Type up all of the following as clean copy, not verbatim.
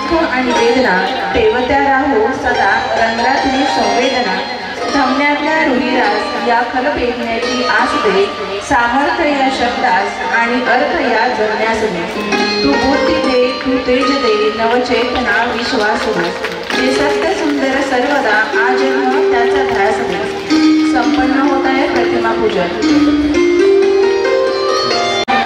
दुःख आणि वेदना तेवत्या राहो सदा रंगातली संवेदना धमन्यातल्या रुधिरास या खल पेटण्याची आस दे सामर्थ्य या शब्दास आणि अर्थ या जगण्यास दे तू बुद्धी दे तू तेज दे नवचेतना विश्वास दे जे सत्य सुंदर सर्वदा आजन्म त्याचा ध्यास दे संपन्न होत आहे प्रतिमा पूजन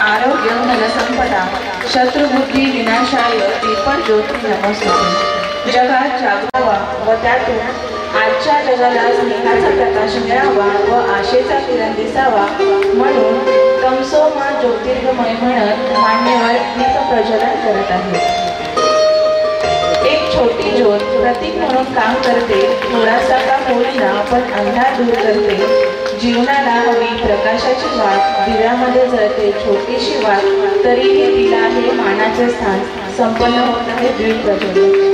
आरोग्य धनसंपदा शत्रुबुद्धी विनाशाय दीपक ज्योती नमस्ते जगात जागवावा व त्यातून आजच्या जगाला स्नेहाचा प्रकाश मिळावा व आशेचा किरण दिसावा म्हणून तमसोमा ज्योतिर्गमय म्हणत मान्यवर दीप प्रज्वलन करत आहे। एक छोटी ज्योत प्रतीक म्हणून काम करते थोडासा का होईना पण अंधार दूर करते जीवनाला हवी प्रकाशाची वाट दिव्यामध्ये जळते छोटीशी वाट तरीही तिला हे मानाचे स्थान संपन्न होत आहे दीप प्रज्वलन।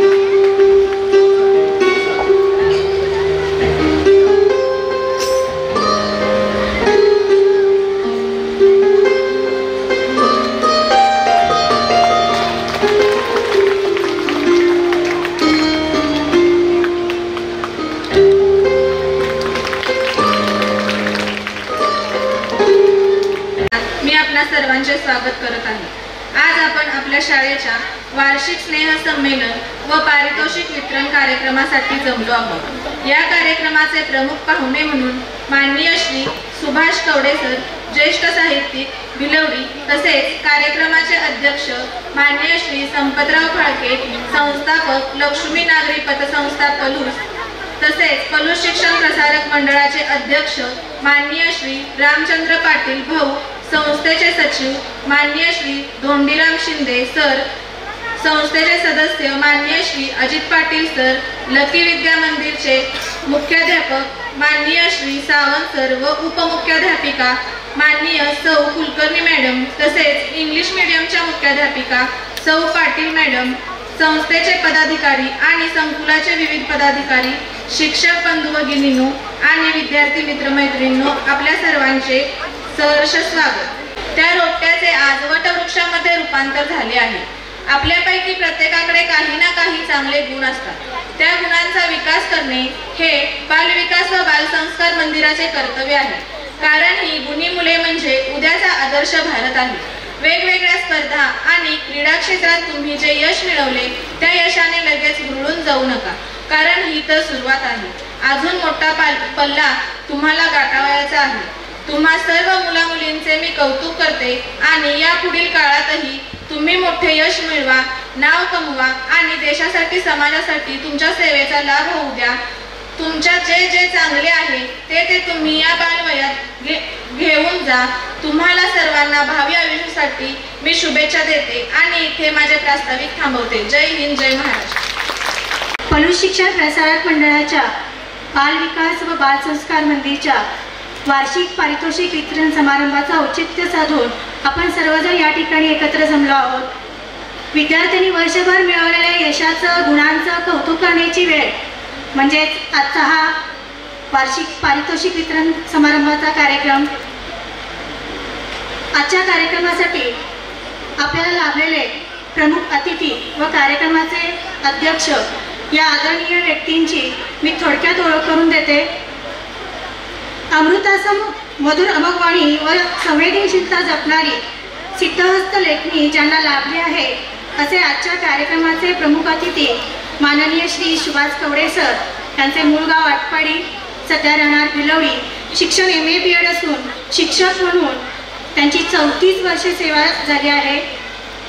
सर्वांचे स्वागत करत आहे। आज आपण आपल्या शाळेच्या वार्षिक स्नेह संमेलन व पारितोषिक वितरण कार्यक्रमासाठी जमलो आहोत। या कार्यक्रमाचे प्रमुख पाहुणे म्हणून माननीय श्री सुभाष कवडे सर ज्येष्ठ साहित्यिक भिलवडी तसेच कार्यक्रमाचे अध्यक्ष माननीय श्री संपतराव फाळके संस्थापक लक्ष्मी नागरी पतसंस्था पलूस तसेच पलूस शिक्षण प्रसारक मंडळाचे अध्यक्ष माननीय श्री रामचंद्र पाटील भाऊ संस्थेचे सचिव माननीय श्री धोंडीराम शिंदे सर संस्थेचे सदस्य माननीय श्री अजित पाटील सर लकी विद्या मंदिरचे मुख्याध्यापक माननीय श्री सावंत सर व उपमुख्याध्यापिका माननीय सौ कुलकर्णी मॅडम तसेच इंग्लिश मीडियमच्या मुख्याध्यापिका सौ पाटील मॅडम संस्थेचे पदाधिकारी आणि संकुलाचे विविध पदाधिकारी शिक्षक बंधू भगिनींनो आणि विद्यार्थी मित्रमैत्रिणींनो आपल्या सर्वांचे सहर्ष स्वागत। त्या रोपट्याचे आज वटवृक्षामध्ये रूपांतर झाले आहे। आपल्यापैकी प्रत्येकाकडे काही ना काही चांगले गुण असतात। त्या गुणांचा विकास करणे हे बालविकास व बालसंस्कार मंदिराचे कर्तव्य आहे। कारण ही गुणी मुले म्हणजे उद्याचा आदर्श भारत आहे। वेगवेगळ्या स्पर्धा आणि क्रीडा क्षेत्रात तुम्ही जे यश मिळवले त्या यशाने लगेच हुरळून जाऊ नका कारण ही तर सुरुवात आहे। अजून मोठा पल्ला तुम्हाला गाठावयाचा आहे। तुम्हा सर्व मुला मुलींचे मी कौतुक करते आणि या पुढील काळातही तुम्ही मोठे यश मिळवा नाव कमवा आणि देशासाठी समाजासाठी तुमच्या सेवेचा लाभ होऊ द्या। तुमच्यात जे जे चांगले आहे ते तुम्ही या बालवयात घेऊन जा। तुम्हाला सर्वांना भावी आयुष्यासाठी मी शुभेच्छा देते आणि इथे माझे प्रास्ताविक थांबवते। जय हिंद जय महाराष्ट्र। पलूस शिक्षण प्रसारक मंडळाच्या बालविकास व बालसंस्कार मंदिरच्या वार्षिक पारितोषिक वितरण समारंभाचा औचित्य साधून आपण सर्वजण या ठिकाणी एकत्र जमलो आहोत। विद्यार्थ्यांनी वर्षभर मिळवलेल्या यशाचं गुणांचं कौतुक करण्याची वेळ म्हणजेच आजचा हा वार्षिक पारितोषिक वितरण समारंभाचा कार्यक्रम। आजच्या कार्यक्रमासाठी आपल्याला लाभलेले प्रमुख अतिथी व कार्यक्रमाचे अध्यक्ष या आदरणीय व्यक्तींची मी थोडक्यात ओळख करून देते। अमृतासम मधुर अमोघवाणी व संवेदनशीलता जपणारी सिद्धहस्त लेखणी ज्यांना लाभली आहे असे आजच्या कार्यक्रमाचे प्रमुख अतिथी माननीय श्री सुभाष कवडे सर यांचे मूळ गाव आटपाडी सध्या राहणार भिलवडी शिक्षण MA BEd असून शिक्षक म्हणून त्यांची 34 वर्षे सेवा झाली आहे।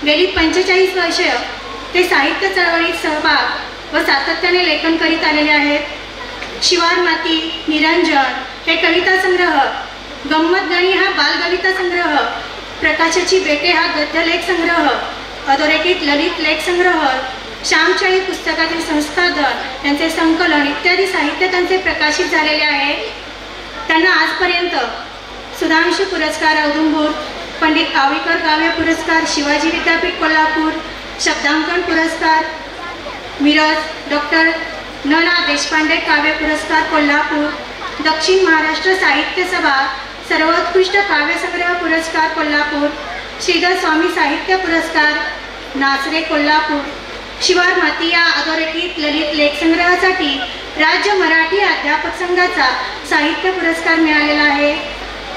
गेली 45 वर्षे ते साहित्य चळवळीत सहभाग व सातत्याने लेखन करीत आलेले आहेत। शिवार माती निरंजन हे कविता संग्रह, गंमत गाणी हा बालकविता संग्रह, प्रकाशाची बेटे हा गद्यलेख संग्रह, अधोरेखित ललित लेख संग्रह, श्यामशाही पुस्तकातील संस्काधन यांचे संकलन इत्यादी साहित्य त्यांचे प्रकाशित झालेले आहे। त्यांना आजपर्यंत सुधांशु पुरस्कार औदुंबूर, पंडित आविकर काव्य पुरस्कार शिवाजी विद्यापीठ कोल्हापूर, शब्दांकन पुरस्कार मिरज, डॉक्टर न.ना. देशपांडे काव्य पुरस्कार कोल्हापूर, दक्षिण महाराष्ट्र साहित्य सभा सर्वोत्कृष्ट काव्यसंग्रह पुरस्कार कोल्हापूर, श्रीधर स्वामी साहित्य पुरस्कार नाचरे कोल्हापूर, शिवार मातिया अधोरेखित ललित लेख संग्रहासाठी राज्य मराठी अध्यापक संघाचा साहित्य पुरस्कार मिळालेला आहे.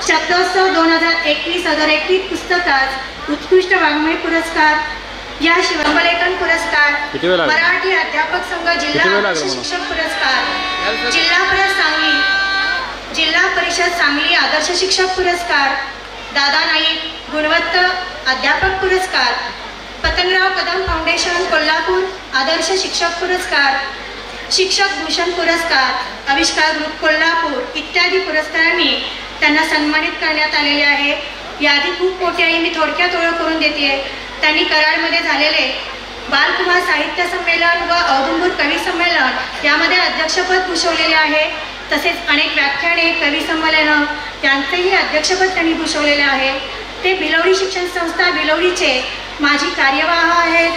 शब्दोत्सव 2021 अधोरेखित पुस्तकास उत्कृष्ट वाङ्मय पुरस्कार, या शिवलेखन पुरस्कार, मराठी अध्यापक संघ जिल्हा शिक्षक पुरस्कार, जिल्हा परिषद सांगली आदर्श शिक्षक पुरस्कार, दादा नाईक गुणवत्ता अध्यापक पुरस्कार, पतनराव कदम फाउंडेशन कोल्हापूर आदर्श शिक्षक पुरस्कार, शिक्षक भूषण पुरस्कार, आविष्कार ग्रुप कोल्हापूर इत्यादी पुरस्कारांनी त्यांना सन्मानित करण्यात आलेले आहे. यादी खूप मोठी आहे, मी थोडक्यात ओळख करून देते. त्यांनी कराडमध्ये झालेले बालकुमार साहित्य संमेलन व औदुंबर कवी संमेलन यामध्ये अध्यक्षपद भूषवलेले आहे. तसेच अनेक व्याख्याने कवी संमेलन यांचेही अध्यक्षपद त्यांनी भूषवलेले आहे. ते भिलवडी शिक्षण संस्था भिलवडीचे माजी कार्यवाह आहेत.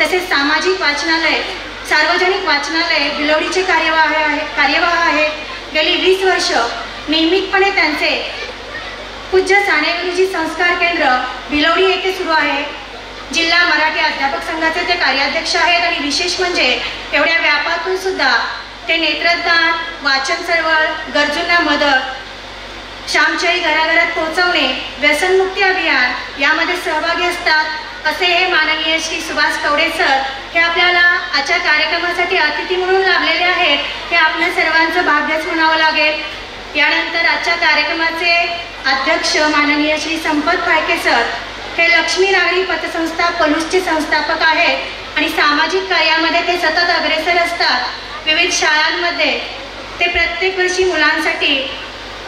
तसेच सामाजिक वाचनालय सार्वजनिक वाचनालय भिलवडीचे कार्यवाह आहेत. गेली 20 वर्ष नियमितपणे त्यांचे पूज्य साने गुरुजी संस्कार केंद्र भिलवडी येथे सुरू आहे. जिल्हा मराठी अध्यापक संघाचे ते कार्याध्यक्ष आहेत. आणि विशेष म्हणजे एवढ्या व्यापातून सुद्धा ते नेत्रदान, वाचन चळवळ, गरजूंना मदत, श्यामच्याई घराघरात पोहोचवणे, व्यसनमुक्ती अभियान यामध्ये सहभागी असतात. असे हे माननीय श्री सुभाष कवडे सर हे आपल्याला आजच्या कार्यक्रमासाठी अतिथी म्हणून लाभलेले आहेत. हे आपल्या सर्वांचं भाग्यच म्हणावं लागेल. यानंतर आजच्या कार्यक्रमाचे अध्यक्ष माननीय श्री संपत फाळके सर हे लक्ष्मी नागरी पतसंस्था पलूसचे संस्थापक आहेत आणि सामाजिक कार्यामध्ये ते सतत अग्रेसर असतात. विविध शाळांमध्ये ते प्रत्येक वर्षी मुलांसाठी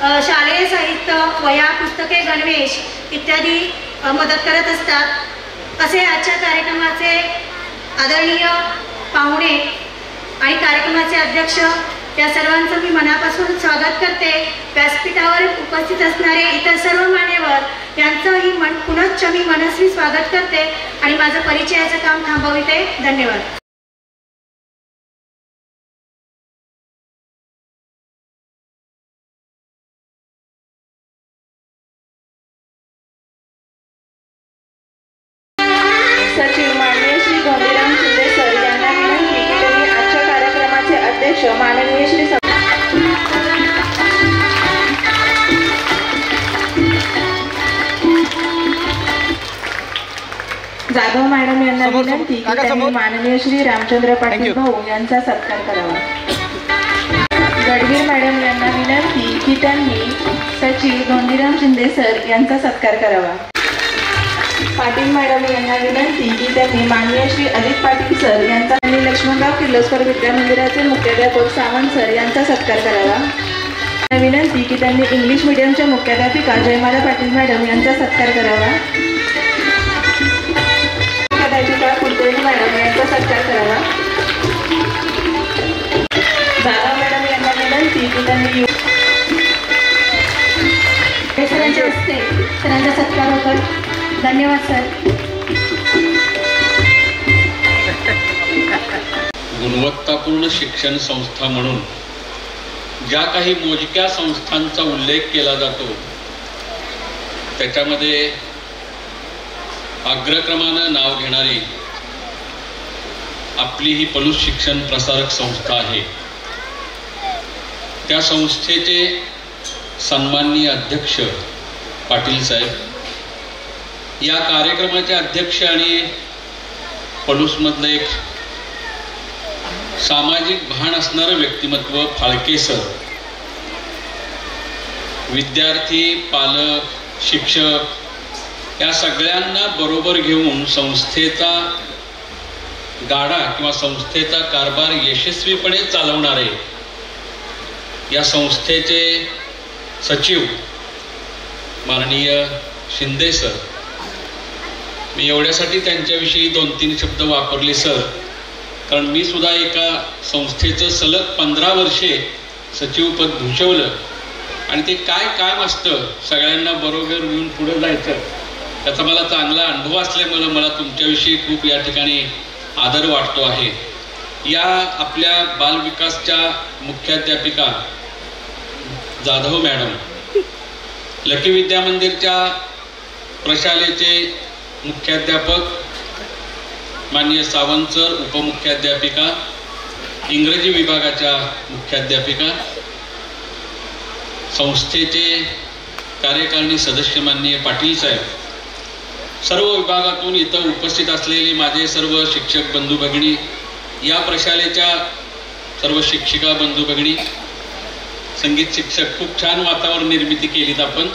शालेय साहित्य, वह्या, पुस्तके, गणवेश इत्यादी मदत करत असतात. असे आजच्या कार्यक्रमाचे आदरणीय पाहुणे आणि कार्यक्रमाचे अध्यक्ष या सर्वांचं मी मनापासून स्वागत करते. व्यासपीठावर उपस्थित असणारे इतर सर्व मान्यवर यांचंही पुनश्च मी मनस्वी स्वागत करते आणि माझं परिचयाचं काम थांबविते. धन्यवाद. सचिव माननीय श्री धोंडीराम शिंदे सर यांना विनंती की त्यांनी आजच्या कार्यक्रमाचे अध्यक्ष माननीय श्री जाधव मॅडम यांना विनंती की त्यांनी माननीय श्री रामचंद्र पाटील भाऊ यांचा सत्कार करावा. गडवीर मॅडम यांना विनंती की त्यांनी सचिव धोंडीराम शिंदे सर यांचा सत्कार करावा. पाटील मॅडम यांना विनंती की त्यांनी माननीय श्री अजित पाटील सर यांचा आणि लक्ष्मणराव किर्लोस्कर विद्यामंदिराचे मुख्याध्यापक सावंत सर यांचा सत्कार करावा. विनंती की त्यांनी इंग्लिश मीडियमच्या मुख्याध्यापिका जयमाला पाटील मॅडम यांचा सत्कार करावा. मुख्याध्यापिका कुलकर्णी मॅडम यांचा सत्कार करावा. जाधव मॅडम यांना विनंती की त्यांनी सरांच्या हस्ते सरांचा सत्कार होतो. धन्यवाद सर. गुणवत्तापूर्ण शिक्षण संस्था म्हणून ज्या काही मोजक्या संस्थांचा उल्लेख केला जातो त्याच्यामध्ये अग्रक्रमानं नाव घेणारी आपली ही पलूस शिक्षण प्रसारक संस्था आहे. त्या संस्थेचे सन्माननीय अध्यक्ष पाटील साहेब, या कार्यक्रमाचे अध्यक्ष आणि पलूसमधलं एक सामाजिक भान असणारं व्यक्तिमत्व फाळके सर, विद्यार्थी, पालक, शिक्षक या सगळ्यांना बरोबर घेऊन संस्थेचा गाडा किंवा संस्थेचा कारभार यशस्वीपणे चालवणारे या संस्थेचे सचिव माननीय शिंदे सर, मी एवढ्यासाठी त्यांच्याविषयी 2-3 शब्द वापरले सर, कारण मी सुद्धा एका संस्थेचं सलग 15 वर्षे सचिवपद भूषवलं आणि ते काय काम असतं सगळ्यांना बरोबर घेऊन पुढे जायचं त्याचा मला चांगला अनुभव असल्यामुळे मला तुमच्याविषयी खूप या ठिकाणी आदर वाटतो आहे. या आपल्या बालविकासच्या मुख्याध्यापिका जाधव मॅडम, लकी विद्यामंदिरच्या प्रशालेचे मुख्याध्यापक माननीय सावंत सर, उपमुख्याध्यापिका, इंग्रजी विभागाच्या मुख्याध्यापिका, संस्थेचे कार्यकारिणी सदस्य माननीय पाटील साहेब, सर्व विभागातून इथं उपस्थित असलेले माझे सर्व शिक्षक बंधू भगिनी, या प्रशालेच्या सर्व शिक्षिका बंधू भगिनी, संगीत शिक्षक, खूप छान वातावरण निर्मिती केलीत आपण.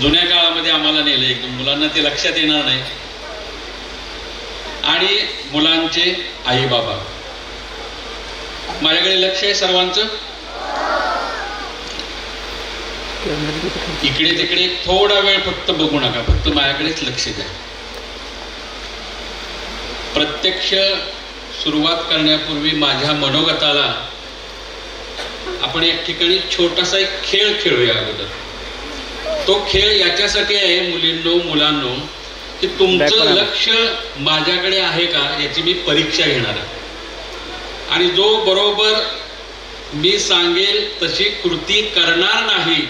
जुन्या काळामध्ये आम्हाला नेलं एकदम, मुलांना ते लक्षात येणार नाही. आणि मुलांचे आई बाबा, माझ्याकडे लक्ष आहे सर्वांचं. इकडे तिकडे थोडा वेळ फक्त बघू नका, फक्त माझ्याकडेच लक्ष द्या. प्रत्यक्ष सुरुवात करण्यापूर्वी माझ्या मनोगताला आपण एक ठिकाणी छोटासा एक खेळ खेळूया अगोदर. तो खेळ याच्यासाठी आहे मुलींनो, मुलांनो, की तुमचं लक्ष माझ्याकडे आहे का याची मी परीक्षा घेणार आहे. आणि जो बरोबर मी सांगेल तशी कृती करणार नाही,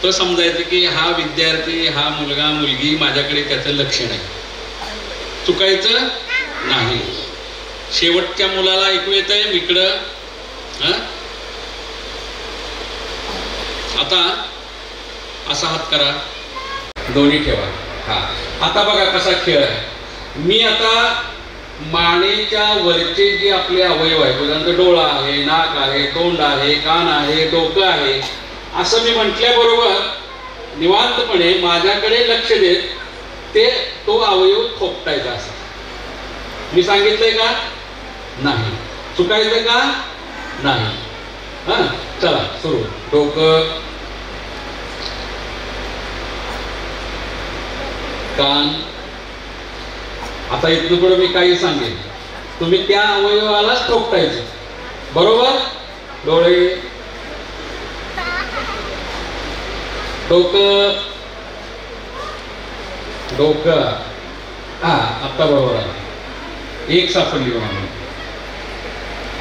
तो समजायचं की हा विद्यार्थी, हा मुलगा मुलगी माझ्याकडे त्याचं लक्ष नाही. चुकायचं नाही. शेवटच्या मुलाला ऐकू येत आहे इकडं. आता असा हात करा, दोन्ही ठेवा. हा, आता बघा कसा खेळ आहे. मी आता मानेच्या वरचे जे आपले अवयव आहेत, उदाहरणार्थ डोळा आहे, नाक आहे, तोंड आहे, कान आहे, डोकं आहे, असं मी म्हटल्याबरोबर निवांतपणे माझ्याकडे लक्ष देत ते तो अवयव थोपटायचा. असं मी सांगितलंय का? नाही. चुकायचं का? नाही. हा, चला सुरू. डोकं, कान. आता इथून पुढे मी काही सांगेन, तुम्ही त्या अवयवालाच थोपटायचं. बरोबर? डोळे, डोकं, डोकं. हा, आता बरोबर आहे. एक सापडली म्हणून.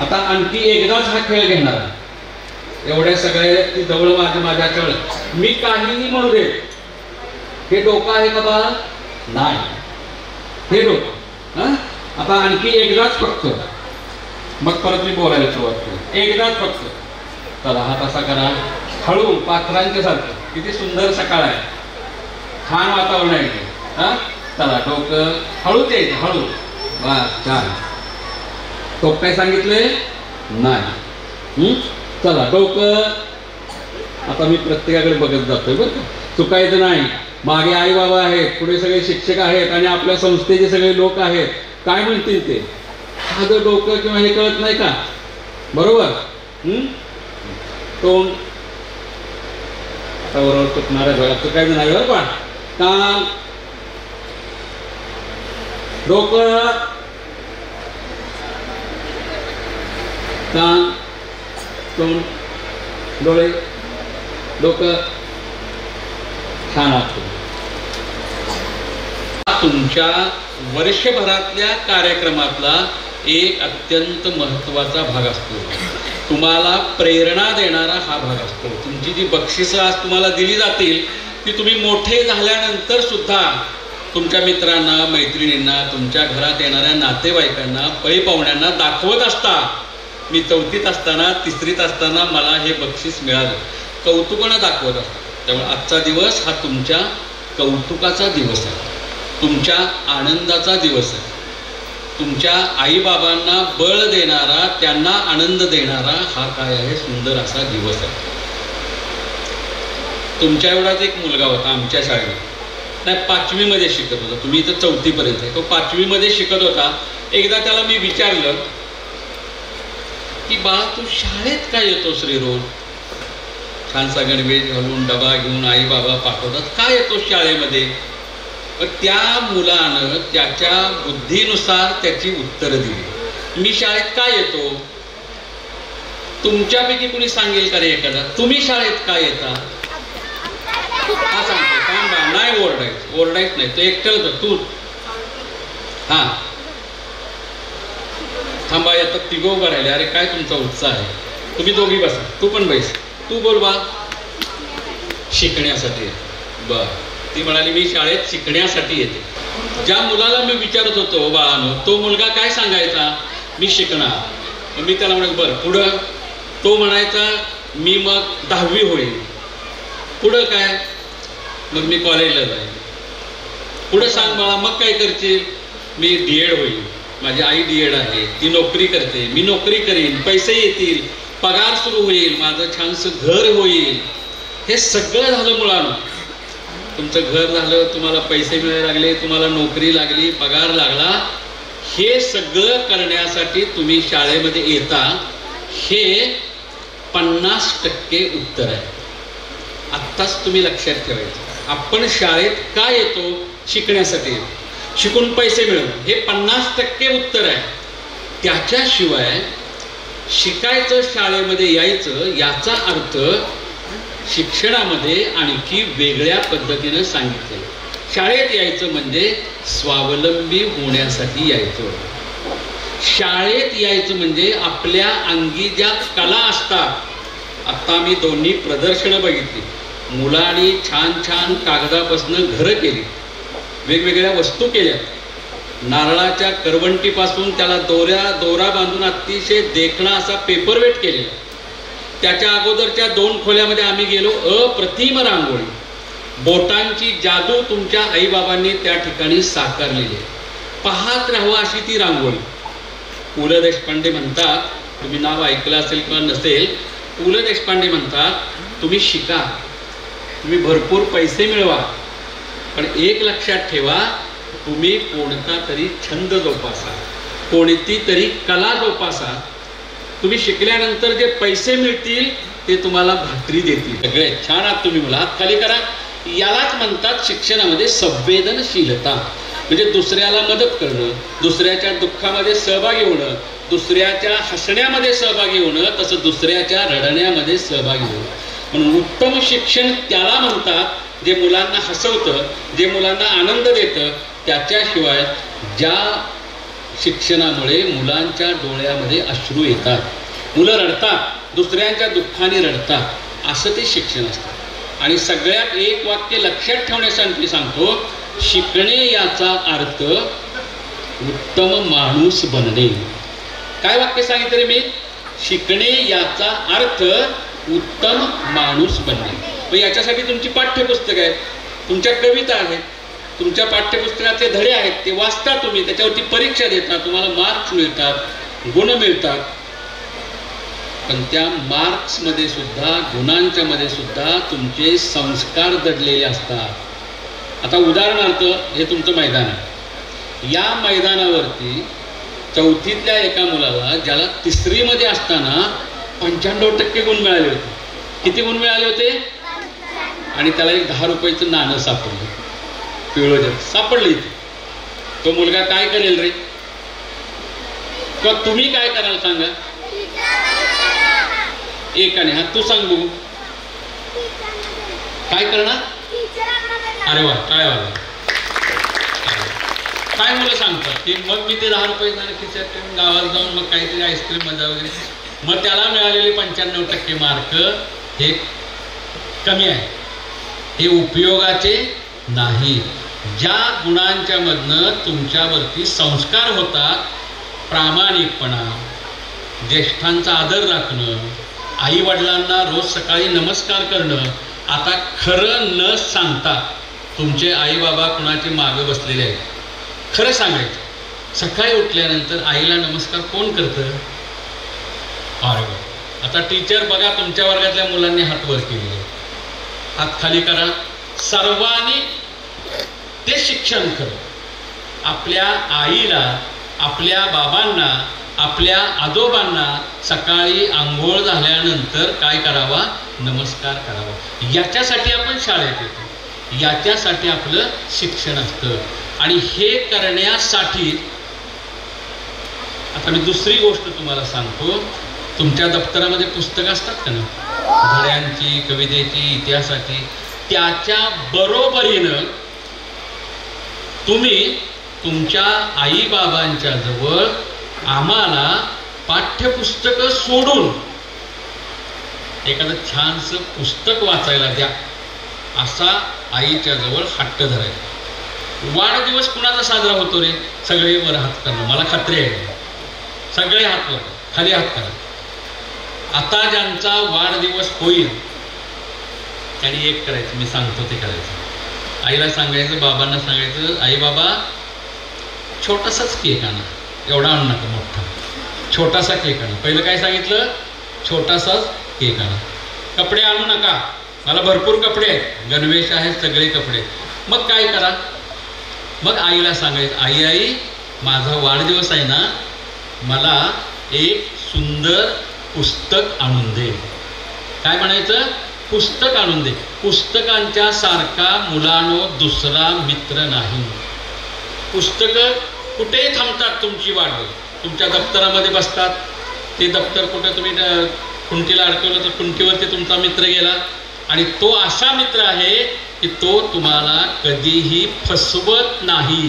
आता आणखी एकदाच हा खेळ घेणार. एवढ्या सगळ्या जवळ माझ्याकडे मी काहीही म्हणू दे. हे डोकं आहे का बा? नाही. हे डोकं. आता आणखी एकदाच फक्त, मग परत मी बोलायला सुरुवात करू. एकदाच फक्त. चला हात असा करा, हळू, पाखरांच्या सारखं. किती सुंदर सकाळ आहे, छान वातावरण आहे. हा, चला डोकं हळूच यायचं, हळू. बस, छान. तो काय सांगितलंय? नाही. चला डोकं. आता मी प्रत्येकाकडे बघत जातोय बरं का, चुकायचं नाही. मागे आई बाबा आहेत, पुढे सगळे शिक्षक आहेत आणि आपल्या संस्थेचे सगळे लोक आहेत. काय म्हणतील ते? साधं डोकं किंवा हे कळत नाही का? बरोबर. तोंड आता बरोबर चुकणार आहे बघा, चुकायचं नाही बरं पण. कान, डोकं, कान, तोंड, डोळे, डोकं. छान असतो. तुमच्या वर्षभरातल्या कार्यक्रमातला एक अत्यंत महत्त्वाचा भाग असतो. तुम्हाला प्रेरणा देणारा हा भाग असतो. तुमची जी बक्षिसं आज तुम्हाला दिली जातील ती तुम्ही मोठे झाल्यानंतर सुद्धा तुमच्या मित्रांना, मैत्रिणींना, तुमच्या घरात येणाऱ्या नातेवाईकांना, पै पाहुण्यांना दाखवत असता. मी 4थीत असताना, 3रीत असताना मला हे बक्षीस मिळालं, कौतुकानं दाखवत असतात. त्यामुळे आजचा दिवस हा तुमच्या कौतुकाचा दिवस आहे, तुमच्या आनंदाचा दिवस आहे. तुमच्या आईबाबांना बळ देणारा, त्यांना आनंद देणारा हा काय आहे, सुंदर असा दिवस आहे. तुमच्या एवढाच एक मुलगा होता आमच्या शाळेत, नाही 5वीमध्ये शिकत होता. तुम्ही इथं 4थीपर्यंत आहे, तो 5वीमध्ये शिकत होता. एकदा त्याला मी विचारलं की बा तू शाळेत काय येतोस रे रोज? छानसा गणवेश घालून, डबा घेऊन आई बाबा पाठवतात, काय येतो शाळेमध्ये? त्या मुलानं त्याच्या बुद्धीनुसार त्याची उत्तरं दिली. मी शाळेत काय येतो? तुमच्यापैकी कुणी सांगेल का रे एखादा, तुम्ही शाळेत काय येता? हा सांगतो, थांबा, नाही ओरडायचं, ओरडायच नाही. तो एकटंच होता, तू हा थांबा, आता तिघं उभं राहिले. अरे काय तुमचा उत्साह आहे, तुम्ही दोघी बसा, तू पण बैस. तू बोल बा. शिकण्यासाठी. बर. ती म्हणाली मी शाळेत शिकण्यासाठी येते. ज्या मुलाला मी विचारत होतो बाळानो, तो मुलगा काय सांगायचा, मी शिकणार. मी त्याला म्हणाल बरं पुढं, तो म्हणायचा मी मग 10वी होईल. पुढं काय, मग मी कॉलेजला जाईल. पुढं सांग बाळा मग काय करशील, मी DED होईल, माझी आई DED आहे, ती नोकरी करते, मी नोकरी करीन, पैसे येतील, पगार सुरू होईल, माझं छानसं घर होईल. हे सगळं झालं मुलांना. तुमचं घर झालं, तुम्हाला पैसे मिळायला लागले, तुम्हाला नोकरी लागली, पगार लागला. हे सगळं करण्यासाठी तुम्ही शाळेमध्ये येता, हे 50% उत्तर आहे. आत्ताच तुम्ही लक्षात ठेवायचं. आपण शाळेत का येतो, शिकण्यासाठी, शिकून पैसे मिळवून, हे 50% उत्तर आहे. त्याच्याशिवाय शिकायचं, शाळेमध्ये यायचं, याचा अर्थ शिक्षणामध्ये आणखी वेगळ्या पद्धतीनं सांगितलं. शाळेत यायचं म्हणजे स्वावलंबी होण्यासाठी यायचं. शाळेत यायचं म्हणजे आपल्या अंगी ज्या कला असतात. आता मी दोन्ही प्रदर्शनं बघितली. मुलांनी छान छान कागदापासून घरं केली, वेगवेगळ्या वस्तू केल्या. नारळाच्या करवंटीपासून त्याला दोरा बांधून अतिशय देखणा असा पेपरवेट केलेला. त्याच्या अगोदरच्या 2 खोल्यामध्ये आम्ही गेलो. अप्रतिम रांगोळी, बोटांची जादू तुमच्या आईबाबांनी त्या ठिकाणी साकारलेली आहे. पाहत राहावं अशी ती रांगोळी. पु ल देशपांडे म्हणतात, तुम्ही नाव ऐकलं असेल किंवा नसेल, पु ल देशपांडे म्हणतात तुम्ही शिका, तुम्ही भरपूर पैसे मिळवा, पण एक लक्षात ठेवा, तुम्ही कोणता तरी छंद जोपासा, कोणती तरी कला जोपासा. तुम्ही शिकल्यानंतर जे पैसे मिळतील ते तुम्हाला भाकरी देतील. सगळे छान आहात तुम्ही. मला हात खाली करा. यालाच म्हणतात शिक्षणामध्ये संवेदनशीलता. म्हणजे दुसऱ्याला मदत करणं, दुसऱ्याच्या दुःखामध्ये सहभागी होणं, दुसऱ्याच्या हसण्यामध्ये सहभागी होणं, तसं दुसऱ्याच्या रडण्यामध्ये सहभागी होणं. म्हणून उत्तम शिक्षण त्याला म्हणतात जे मुलांना हसवतं, जे मुलांना आनंद देतं. त्याच्याशिवाय ज्या शिक्षणामुळे मुलांच्या डोळ्यामध्ये अश्रू येतात, मुलं रडतात, दुसऱ्यांच्या दुःखाने रडतात, असं ते शिक्षण असतं. आणि सगळ्यात एक वाक्य लक्षात ठेवण्यासाठी सांगतो, शिकणे याचा अर्थ उत्तम माणूस बनणे. काय वाक्य सांगितले मी? शिकणे याचा अर्थ उत्तम माणूस बनणे. मग याच्यासाठी तुमची पाठ्यपुस्तकं आहेत, तुमच्या कविता आहेत, तुमच्या पाठ्यपुस्तकाचे धडे आहेत, ते वाचता तुम्ही, त्याच्यावरती परीक्षा देता, तुम्हाला मार्क्स मिळतात, गुण मिळतात. पण त्या मार्क्समध्ये सुद्धा, गुणांच्या मध्ये सुद्धा तुमचे संस्कार दडलेले असतात. आता उदाहरणार्थ हे तुमचं मैदान आहे. या मैदानावरती 4थीतल्या एका मुलाला, ज्याला 3री मध्ये असताना 95% गुण मिळाले होते. किती गुण मिळाले होते? आणि त्याला एक 10 रुपयाचं नाणं सापडलं, पिवळं सापडलं इथे. तो मुलगा काय करेल रे? किंवा तुम्ही काय कराल सांगा? एकाने हात तू सांग बघू, काय करणार? अरे वा, काय वाला, काय मुलं सांगतात की मग मी ते 10 रुपये खिशात ठेवून गावात जाऊन मग काहीतरी आईस्क्रीम मजा वगैरे. मग त्याला मिळालेले 95% मार्क हे कमी आहे, हे उपयोगाचे नाही. ज्या गुणांच्या मधनं तुमच्यावरती संस्कार होतात, प्रामाणिकपणा, ज्येष्ठांचा आदर राखणं, आई वडिलांना रोज सकाळी नमस्कार करणं. आता खरं न सांगता तुमचे आई बाबा कुणाचे मागे बसलेले आहेत, खरं सांगायचं, सकाळी उठल्यानंतर आईला नमस्कार कोण करतं? अरे आता टीचर बघा, तुमच्या वर्गातल्या मुलांनी हात वर केले, हात खाली करा. सर्वांनी ते शिक्षण खरं. आपल्या आईला, आपल्या बाबांना, आपल्या आजोबांना सकाळी आंघोळ झाल्यानंतर काय करावा? नमस्कार करावा. याच्यासाठी आपण शाळेत येतो, याच्यासाठी आपलं शिक्षण असतं. आणि हे करण्यासाठी आता मी दुसरी गोष्ट तुम्हाला सांगतो. तुमच्या दप्तरामध्ये पुस्तकं असतात का ना, धड्यांची, कवितेची, इतिहासाची, त्याच्या बरोबरीनं तुम्ही तुमच्या आई बाबांच्या जवळ आम्हाला पाठ्यपुस्तकं सोडून एखादं छानसं पुस्तक वाचायला द्या, असा आईच्या जवळ हट्ट धरायचा. वाढदिवस कुणाचा साजरा होतो रे? सगळे वर हात करणं, मला खात्री आहे. सगळे हात वर, खाली हात करा. आता ज्यांचा वाढदिवस होईल त्यांनी एक करायचं, मी सांगतो ते करायचं. आईला सांगायचं, बाबांना सांगायचं, आई बाबा छोटासाच केक आणा, एवढा आणू नका मोठा, छोटासा केक आणा. पहिलं काय सांगितलं? छोटासाच केक आणा. कपडे आणू नका, मला भरपूर कपडे आहेत, गणवेश आहेत, सगळे कपडे. मग काय करा? मग आईला सांगायचं, आई आई माझा वाढदिवस आहे ना, मला एक सुंदर पुस्तक आणून दे. काय म्हणायचं? पुस्तक आणून दे. पुस्तकांच्या सारखा मुलांनो दुसरा मित्र नाही. पुस्तकं कुठेही थांबतात तुमची वाट, तुमच्या दप्तरामध्ये बसतात. ते दप्तर कुठे तुम्ही खुंटीला अडकवलं तर खुंटीवरती तुमचा मित्र गेला, आणि तो असा मित्र आहे की तो तुम्हाला कधीही फसवत नाही.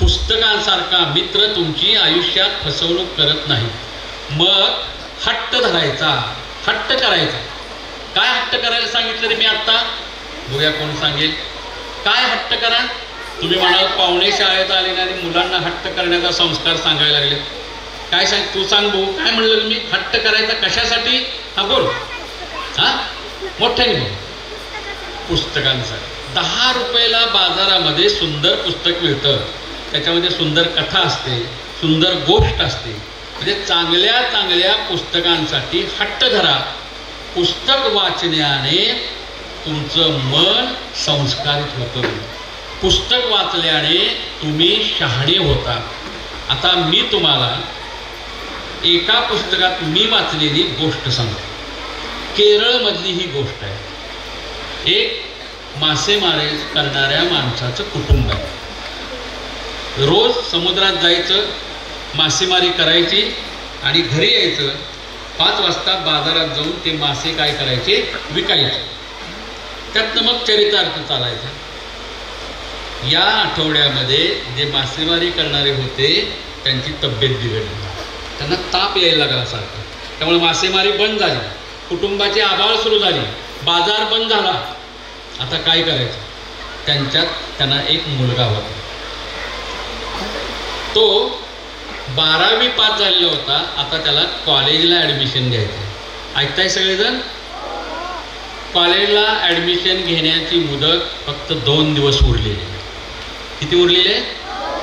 पुस्तकांसारखा मित्र तुमची आयुष्यात फसवणूक करत नाही. मग हट्ट धरायचा, हट्ट करायचा. काय हट्ट करायला सांगितलं रे मी आत्ता? बघूया कोण सांगेल. काय हट्ट करा? तुम्ही म्हणाल पाहुणे शाळेत आले ना आणि मुलांना हट्ट करण्याचा संस्कार सांगायला लागले. काय सांग, तू सांग भाऊ, काय म्हणलं मी? हट्ट करायचा कशासाठी? हा बोल, हा मोठ्याने बोल. पुस्तकांसाठी. 10 रुपयाला बाजारामध्ये सुंदर पुस्तक मिळतं, त्याच्यामध्ये सुंदर कथा असते, सुंदर गोष्ट असते. म्हणजे चांगल्या चांगल्या पुस्तकांसाठी हट्ट धरा. पुस्तक वाचण्याने तुमचं मन संस्कारित होतं. पुस्तक वाचल्याने तुम्ही शहाणे होता. आता मी तुम्हाला एका पुस्तकात मी वाचलेली गोष्ट सांगतो. केरळमधली ही गोष्ट आहे. एक मासेमारी करणाऱ्या माणसाचं कुटुंब आहे. रोज समुद्रात जायचं, मासेमारी करायची आणि घरी यायचं. 5 वाजता बाजारात जाऊन ते मासे काय करायचे? विकायचे. त्यातनं मग चरितार्थ चालायचा. या आठवड्यामध्ये जे मासेमारी करणारे होते त्यांची तब्येत बिघडली, त्यांना ताप यायला लागला सारखा. त्यामुळे मासेमारी बंद झाली, कुटुंबाची आबाळ सुरू झाली, बाजार बंद झाला. आता काय करायचं? त्यांना एक मुलगा होता. तो 12वी पास झालेला होता. आता त्याला कॉलेजला ॲडमिशन घ्यायचं. ऐकताय सगळेजण? कॉलेजला ॲडमिशन घेण्याची मुदत फक्त 2 दिवस उरलेली. किती उरलेले?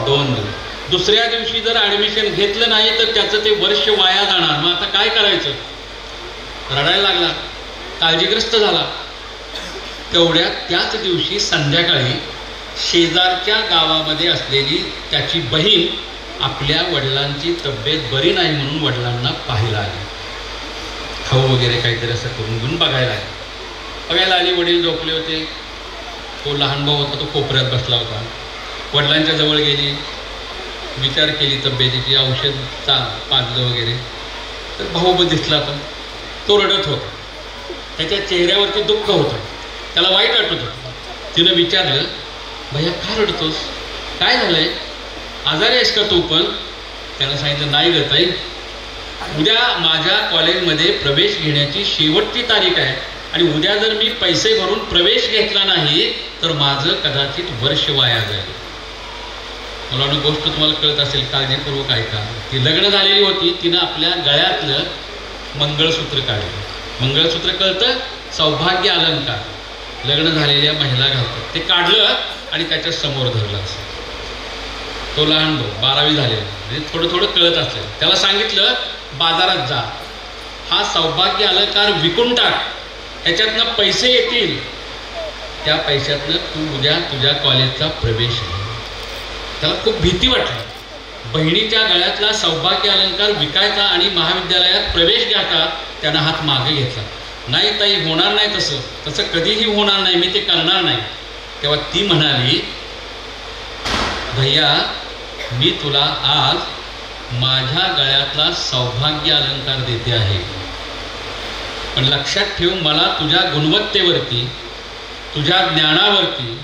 2 दिवस. दुसऱ्या दिवशी जर ॲडमिशन घेतलं नाही तर त्याचं ते वर्ष वाया जाणार. मग आता काय करायचं? रडायला लागला, काळजीग्रस्त झाला. तेवढ्यात त्याच दिवशी संध्याकाळी शेजारच्या गावामध्ये असलेली त्याची बहीण आपल्या वडिलांची तब्येत बरी नाही म्हणून वडिलांना पाहायला आली. खाऊ वगैरे काहीतरी असं करून घेऊन बघायला आली. वडील झोपले होते. तो लहान भाऊ होता, तो कोपऱ्यात बसला होता. वडिलांच्या जवळ गेली, विचार केली तब्येतीची, औषध पाजलं वगैरे. तर भाऊ दिसला तो रडत होता. त्याच्या चेहऱ्यावरती दुःख होतं, त्याला वाईट वाटत होतं. तिनं विचारलं, भैया का रडतोस? काय झालंय? आजारी आहेस का तू पण? त्यानं सांगितलं, नाही ग ताई, उद्या माझ्या कॉलेजमध्ये प्रवेश घेण्याची शेवटची तारीख आहे आणि उद्या जर मी पैसे भरून प्रवेश घेतला नाही तर माझं कदाचित वर्ष वाया जाईल. मला गोष्ट तुम्हाला कळत असेल, काळजीपूर्वक ऐका. ती लग्न झालेली होती. तिनं आपल्या गळ्यातलं मंगळसूत्र काढलं. मंगळसूत्र कळतं? सौभाग्य अलंकार लग्न झालेल्या महिला घालतात. ते काढलं आणि त्याच्या समोर धरलं. असं तो लहान भाऊ 12वी झालेला, म्हणजे थोडं थोडं कळत असेल. त्याला सांगितलं, बाजारात जा, हा सौभाग्य अलंकार विकून टाक, ह्याच्यातनं पैसे येतील, त्या पैशातनं तू उद्या तुझ्या कॉलेजचा प्रवेश घे. त्याला खूप भीती वाटली. बहिणीच्या गळ्यातला सौभाग्य अलंकार विकायचा आणि महाविद्यालयात प्रवेश घ्यायचा. त्यानं हात मागे घेतला. नाही ताई, होणार नाही, तसं कधीही होणार नाही, मी ते करणार नाही. तेव्हा ती म्हणाली, भैया मी तुला आज माझ्या गळ्यातला सौभाग्य अलंकार देते आहे, पण लक्षात ठेव, मला तुझ्या गुणवत्तेवरती, तुझ्या ज्ञानावरती,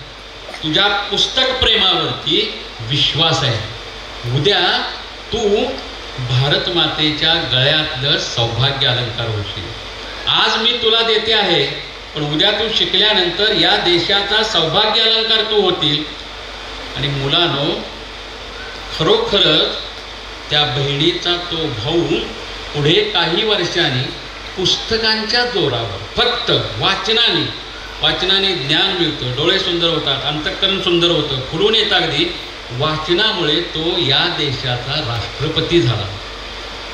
तुझ्या पुस्तक प्रेमावरती विश्वास आहे. उद्या तू भारत मातेच्या गळ्यातलं सौभाग्य अलंकार होशील. आज मी तुला देते आहे, पण उद्या तू शिकल्यानंतर या देशाचा सौभाग्य अलंकार तू होतील. आणि मुलांनो, खरोखरच त्या बहिणीचा तो भाऊ पुढे काही वर्षांनी पुस्तकांच्या जोरावर, फक्त वाचनाने ज्ञान मिळतं, डोळे सुंदर होतात, अंतःकरण सुंदर होतं, खुलून येतं अगदी. वाचनामुळे तो या देशाचा राष्ट्रपती झाला.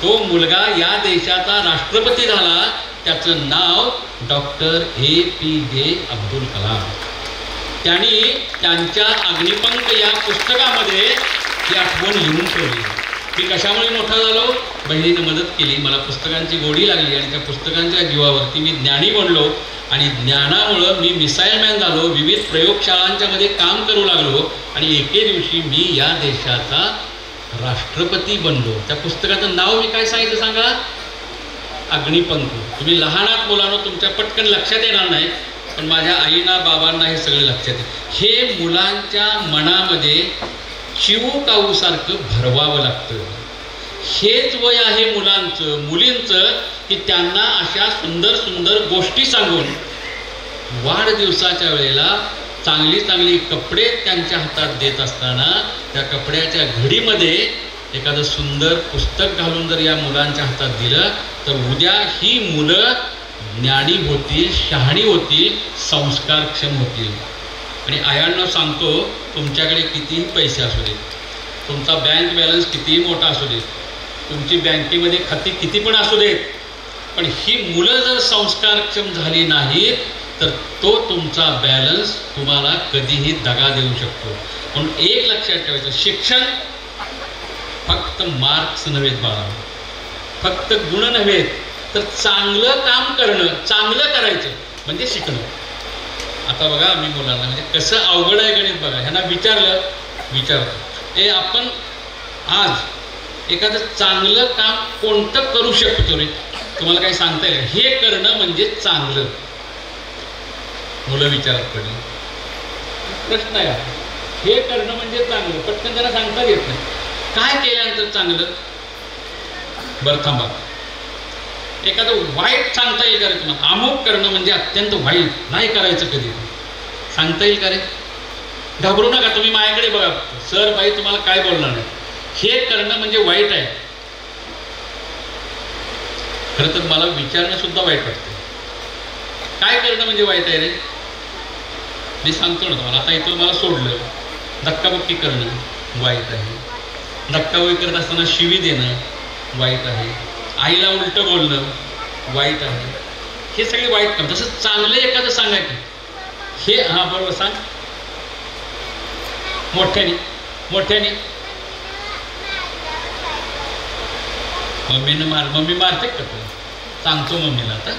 तो मुलगा या देशाचा राष्ट्रपती झाला. त्याचं नाव डॉक्टर APJ अब्दुल कलाम. त्यांनी त्यांच्या अग्निपंख या पुस्तकामध्ये ती आठवण लिहून ठेवली. मी कशामुळे मोठा झालो? बहिणीने मदत केली, मला पुस्तकांची गोडी लागली आणि त्या पुस्तकांच्या जीवावरती मी ज्ञानी बनलो आणि ज्ञानामुळं मी मिसाईल मॅन झालो, विविध प्रयोगशाळांच्या मध्ये काम करू लागलो आणि एके दिवशी मी या देशाचा राष्ट्रपती बनलो. त्या पुस्तकाचं नाव मी काय सांगितलं सांगा? अग्निपंख. तुम्ही लहानात मुलांनो, तुमच्या पटकन लक्षात येणार नाही, पण माझ्या आईना बाबांना हे सगळे लक्षात येते. हे मुलांच्या मनामध्ये चिवकाऊसारखं भरवावं लागतं. हेच वय आहे मुलांचं, मुलींचं, की त्यांना अशा सुंदर सुंदर गोष्टी सांगून वाढदिवसाच्या वेळेला चांगली कपडे त्यांच्या हातात देत असताना त्या कपड्याच्या घडीमध्ये एखादं सुंदर पुस्तक घालून जर या मुलांच्या हातात दिलं तर उद्या ही मुलं ज्ञानी होतील, शहाणी होतील, संस्कारक्षम होतील. आणि आयांना सांगतो, तुमच्याकडे कितीही पैसे असू देत, तुमचा बँक बॅलन्स कितीही मोठा असू देत, तुमची बँकेमध्ये खाती किती पण असू देत, पण ही मुलं जर संस्कारक्षम झाली नाहीत तर तो तुमचा बॅलन्स तुम्हाला कधीही दगा देऊ शकतो. म्हणून एक लक्षात ठेवायचं, शिक्षण फक्त मार्क्स नव्हेत बाळा, फक्त गुण नव्हेत, तर चांगलं काम करणं, चांगलं करायचं म्हणजे शिकणं. आता बघा, मी मुलांना म्हणजे कसं अवघड आहे गणित बघा, ह्यांना विचारतो, आपण आज एखादं चांगलं काम कोणतं करू शकतो रे? तुम्हाला काही सांगता येईल? हे करणं म्हणजे चांगलं. मुलं विचारात पडली, प्रश्न आहे हे करणं म्हणजे चांगलं, पटकन त्यांना सांगता येत नाही. काय केल्यानंतर चांगलं? बरं थांबा, एखादं वाईट सांगता येईल का रे तुम्हाला? अमुक करणं म्हणजे अत्यंत वाईट, नाही करायचं कधी, सांगता येईल का रे? घाबरू नका, तुम्ही माझ्याकडे बघा, सर बाई तुम्हाला काय बोलणार नाही. हे करणं म्हणजे वाईट आहे. खरं तर मला विचारणं सुद्धा वाईट वाटतं, काय करणं म्हणजे वाईट आहे रे? मी सांगतो ना तुम्हाला, आता इथं मला सोडलं, धक्काबुक्की करणं वाईट आहे, धक्काबुक्की करत असताना शिवी देणं वाईट आहे, आईला उलटं बोलणं वाईट आहे. हे सगळे वाईट काम. तसं चांगलं एखादं सांगा की हे, हा बरोबर सांग, मोठ्याने मम्मी मारते का तू? सांगतो मम्मीला आता,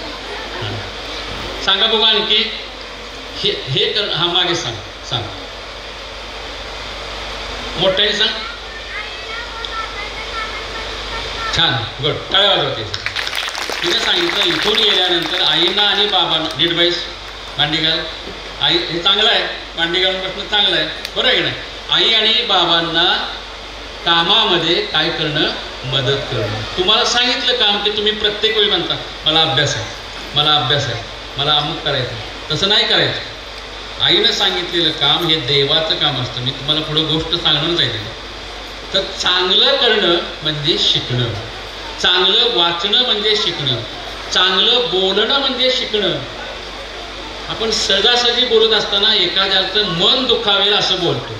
सांगा बघा आणखी, हे कर, हा मागे सांग मोठ्याने सांग. छान, गुड, टाळ्या वाजवते. तिने सांगितलं, इथून गेल्यानंतर आईंना आणि बाबांना, नीट बाईस मांडी घाल, आई हे चांगलं आहे, मांडी घालून बसणं चांगलं आहे, बरोबर आहे की नाही? आई आणि बाबांना कामामध्ये काय करणं? मदत करणं. तुम्हाला सांगितलं काम की तुम्ही प्रत्येक वेळी म्हणता मला अभ्यास आहे, मला अमुक करायचं, तसं नाही करायचं. आईनं सांगितलेलं काम हे देवाचं काम असतं. मी तुम्हाला पुढे गोष्ट सांगणारच आहे. तर चांगलं करणं म्हणजे शिकणं, चांगलं वाचणं म्हणजे शिकणं, चांगलं बोलणं म्हणजे शिकणं. आपण सहजासहजी बोलत असताना एखाद्याचं मन दुखावेल असं बोलतो,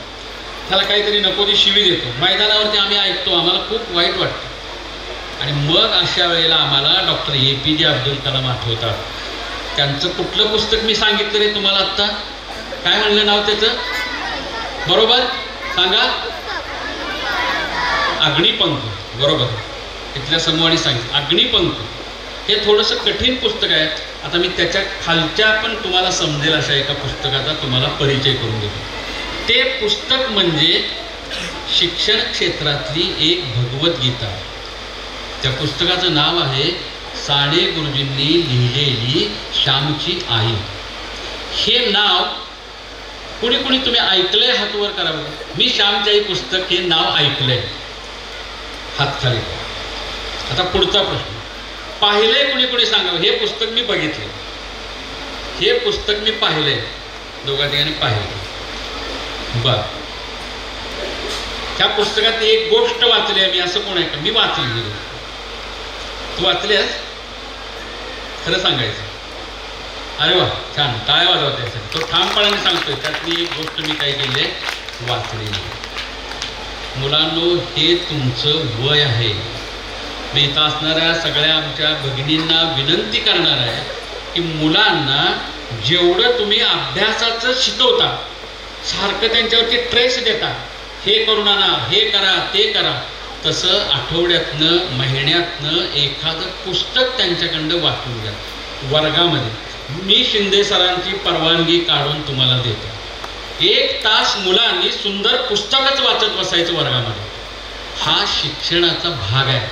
त्याला काहीतरी नको ती शिवी देतो. मैदानावरती आम्ही ऐकतो, आम्हाला खूप वाईट वाटतं. आणि मग अशा वेळेला आम्हाला डॉक्टर APJ अब्दुल कलाम आठवतात. त्यांचं कुठलं पुस्तक मी सांगितलं रे तुम्हाला आत्ता? काय म्हणलं नाव त्याचं? बरोबर सांगा. अग्निपंख. बरोबर, तिथल्या समूहाने सांगितलं अग्निपंख. हे थोडंसं कठीण पुस्तक आहे. आता मी त्याच्या खालच्या पण तुम्हाला समजेल अशा एका पुस्तकाचा तुम्हाला परिचय करून देतो. ते पुस्तक म्हणजे शिक्षण क्षेत्रातली एक भगवद्गीता. त्या पुस्तकाचं नाव आहे साने गुरुजींनी लिहिलेली श्यामची आई. हे नाव कुणी कुणी तुम्ही ऐकलंय? हात वर करा बघा. मी श्यामची आई पुस्तक हे नाव ऐकलंय, हात खाली. आता पुढचा प्रश्न, पाहिलंय कुणी कुणी सांगावं? हे पुस्तक मी बघितले, हे पुस्तक मी पाहिलंय, दोघा ठिकाणी पाहिलं. बर, ह्या पुस्तकात एक गोष्ट वाचली आहे मी, असं कोण आहे का? मी वाचली. तू वाचलीस? खरं सांगायचं. अरे वा, छान, टाळ्या वाजवत आहे. तो ठामपणाने सांगतोय त्यातली एक गोष्ट मी काय केली आहे, वाचली. मुलांनो, हे तुमचं वय आहे. मी इथं असणाऱ्या सगळ्या आमच्या भगिनींना विनंती करणार आहे की मुलांना जेवढं तुम्ही अभ्यासाचं शिकवता, सारखं त्यांच्यावरती ट्रेस देता, हे करून आणा, हे करा, ते करा, तसं आठवड्यातनं महिन्यातनं एखादं पुस्तक त्यांच्याकडं वाचून द्या. वर्गामध्ये मी शिंदे सरांची परवानगी काढून तुम्हाला देतो. 1 तास मुलांनी सुंदर पुस्तकच वाचत बसायचं वर्गामध्ये. हा शिक्षणाचा भाग आहे.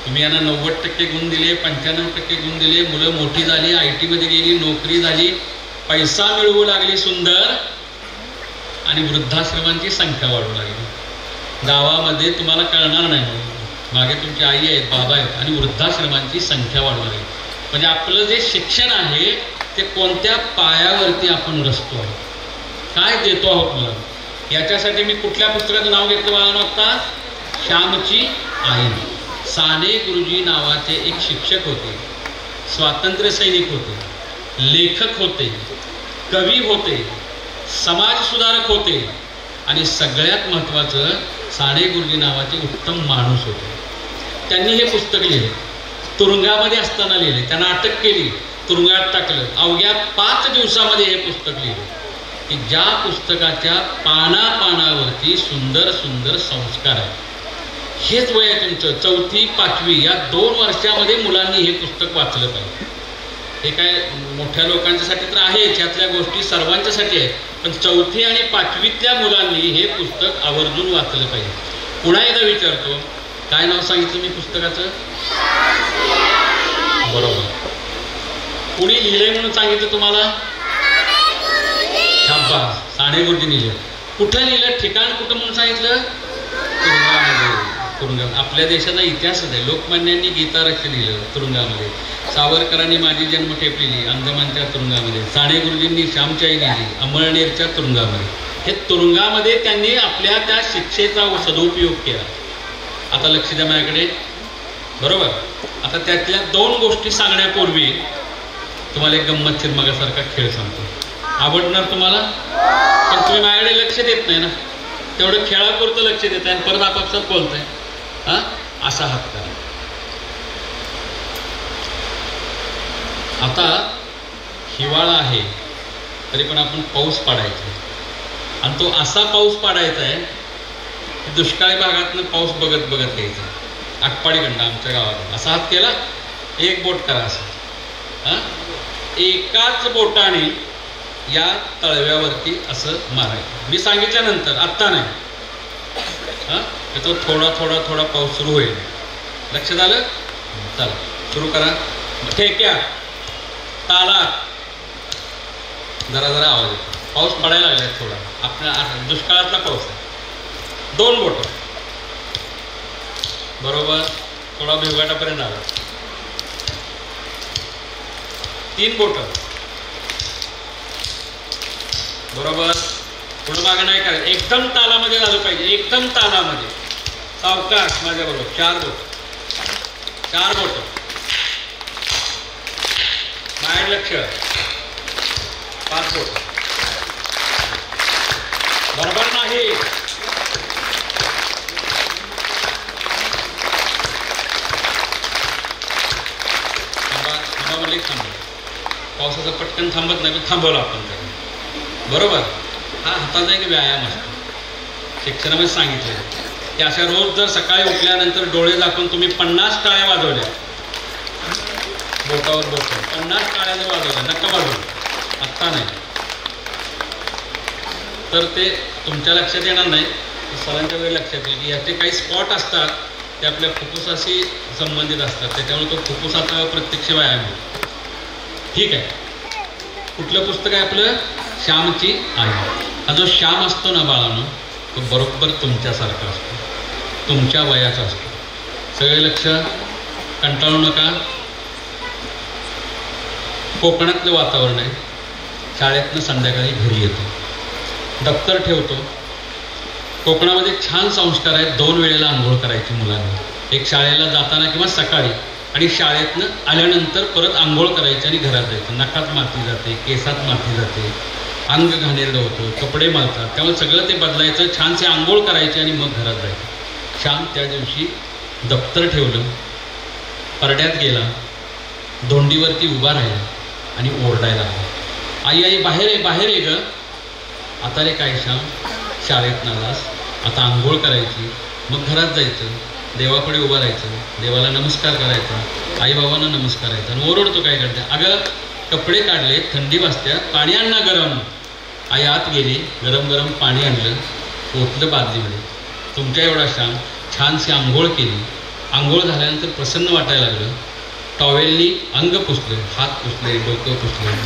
तुम्ही यांना 90% गुण दिले, 95% गुण दिले, मुलं मोठी झाली, IT मध्ये गेली, नोकरी झाली, पैसा मिळवू लागली सुंदर, आणि वृद्धाश्रमांची संख्या वाढू लागली. गावामध्ये तुम्हाला कळणार नाही, मागे तुमची आई आहेत, बाबा आहेत, आणि वृद्धाश्रमांची संख्या वाढू लागली. म्हणजे आपलं जे शिक्षण आहे ते कोणत्या पायावरती आपण रचतो आहोत, काय देतो आहोत मुलं. याच्यासाठी मी कुठल्या पुस्तकाचं नाव घेतलं मला आता? श्यामची आई. साने गुरुजी नावाचे एक शिक्षक होते, स्वातंत्र्य सैनिक होते, लेखक होते, कवी होते, समाजसुधारक होते, आणि सगळ्यात महत्त्वाचं साने गुरुजी नावाचे उत्तम माणूस होते. त्यांनी हे पुस्तक लिहिले, तुरुंगामध्ये असताना लिहिले. त्यांना अटक केली, तुरुंगात टाकलं. अवघ्या 5 दिवसामध्ये हे पुस्तक लिहिले, की ज्या पुस्तकाच्या पानापानावरती सुंदर सुंदर संस्कार आहेत. हेच वय आहे तुमचं, 4थी 5वी या 2 वर्षामध्ये मुलांनी हे पुस्तक वाचलं पाहिजे. हे काय मोठ्या लोकांच्यासाठी तर आहेच, यातल्या गोष्टी सर्वांच्यासाठी आहेत, पण 4थी आणि 5वीतल्या मुलांनी हे पुस्तक आवर्जून वाचलं पाहिजे. पुन्हा एकदा विचारतो, काय नाव सांगितलं मी पुस्तकाचं? बरोबर. कुणी लिहिलंय म्हणून सांगितलं तुम्हाला? शाबास, साने गुरुजींनी लिहिलं. कुठं लिहिलं, ठिकाण कुठं म्हणून सांगितलं? तुरुंगामध्ये. तुरुंगामध्ये. आपल्या देशाचा इतिहासच आहे. लोकमान्यांनी गीतारक्ष लिहिलं तुरुंगामध्ये, सावरकरांनी माझी जन्मठेप लिहिली अंदमानच्या तुरुंगामध्ये, साने गुरुजींनी श्यामची लिहिली अमळनेरच्या तुरुंगामध्ये. हे तुरुंगामध्ये त्यांनी आपल्या त्या शिक्षेचा सदुपयोग केला. आता लक्ष द्या माझ्याकडे, बरोबर. आता त्यातल्या 2 गोष्टी सांगण्यापूर्वी तुम्हाला एक गंमत चिरमगासारखा खेळ सांगतो. आवडणार तुम्हाला? पण तुम्ही माझ्याकडे लक्ष देत नाही ना, तेवढं खेळापुरतं लक्ष देत आहे आणि परत आपापसात बोलताय. असा हात करा. आता हिवाळा आहे तरी पण आपण पाऊस पाडायचा, आणि तो असा पाऊस पाडायचा आहे की दुष्काळी भागातनं पाऊस बघत बघत घ्यायचा. आटपाडीकडनं आमच्या गावात असा हात केला, एक बोट करा असं, एकाच बोटाने या तळव्यावरती असं मारायचं. मी सांगितल्यानंतर आत्ता नाही, तो थोडा थोडा थोडा पाऊस सुरू होईल. लक्ष झालं? चला सुरू करा. ठेक्या तालात जरा जरा आवाज येतो. पाऊस पडायला लागलाय थोडा, आपल्या दुष्काळातला पाऊस आहे. 2 बोट बरोबर, थोडा भिवगाटापर्यंत आला. 3 बोट बरोबर, पुढं मागं नाही करायचं. एकदम तालामध्ये झालं पाहिजे, एकदम तालामध्ये. सावकाश माझ्या बरोबर. 4 बोट, 4 बोट. माझ्या लक्ष. 5 बोट. बरोबर नाही. थांबा पावसाचं पटकन थांबत नाही, पण थांबवलं आपण त्याला. बरोबर. हा हाताचा एक व्यायाम असतो. शिक्षणामध्ये सांगितलं की अशा रोज जर सकाळी उठल्यानंतर डोळे झाकून तुम्ही 50 टाळ्या वाजवल्या, बोटावर बोट 50 टाळ्या जर वाजवल्या, नका वाजवू, आत्ता नाही, तर ते तुमच्या लक्षात येणार नाही, सरांच्या वेळी लक्षात येईल की याचे काही स्पॉट असतात ते आपल्या फुफ्फुसाशी संबंधित असतात, त्याच्यामुळे तो फुफ्फुसाचा प्रत्यक्ष व्यायाम होतो. ठीक आहे. कुठलं पुस्तक आहे आपलं? श्यामची आई. हा जो श्याम असतो ना बाळांनो, तो बरोबर तुमच्यासारखा असतो, तुमच्या वयाचा असतो. सगळे लक्ष, कंटाळू नका. कोकणातलं वातावरण आहे. शाळेतनं संध्याकाळी घरी येतो, दप्तर ठेवतो, कोकणामध्ये छान संस्कार आहेत. 2 वेळेला आंघोळ करायची मुलांनी, एक शाळेला जाताना किंवा सकाळी, आणि शाळेतनं आल्यानंतर परत आंघोळ करायची आणि घरात जायचं. नखात माती जाते, केसात माती जाते, अंग घाणेरडं होतं, कपडे मारतात, त्यामुळे सगळं ते बदलायचं, छानसे आंघोळ करायची आणि मग घरात जायचं. श्याम त्या दिवशी दप्तर ठेवलं, परड्यात गेला, धोंडीवरती उभा राहिला आणि ओरडायला लागला, आई आई बाहेर आहे, बाहेर आहे ग. आता रे काय श्याम, शाळेत नालास, आता आंघोळ करायची, मग घरात जायचं, देवापुढे उभं राहायचं, देवाला नमस्कार करायचा, आईबाबांना नमस्कार करायचा, आणि ओरडतो काय करते, अगं कपडे काढले, थंडी वाजत्या, पाणी आण ना गरम. आई आत गेली, गरम गरम पाणी आणलं, ओतलं बादलीमध्ये. तुमच्या एवढा श्याम छानशी आंघोळ केली. आंघोळ झाल्यानंतर प्रसन्न वाटायला लागलं. टॉवेलनी अंग पुसलं, हात पुसले, डोकं पुसलं,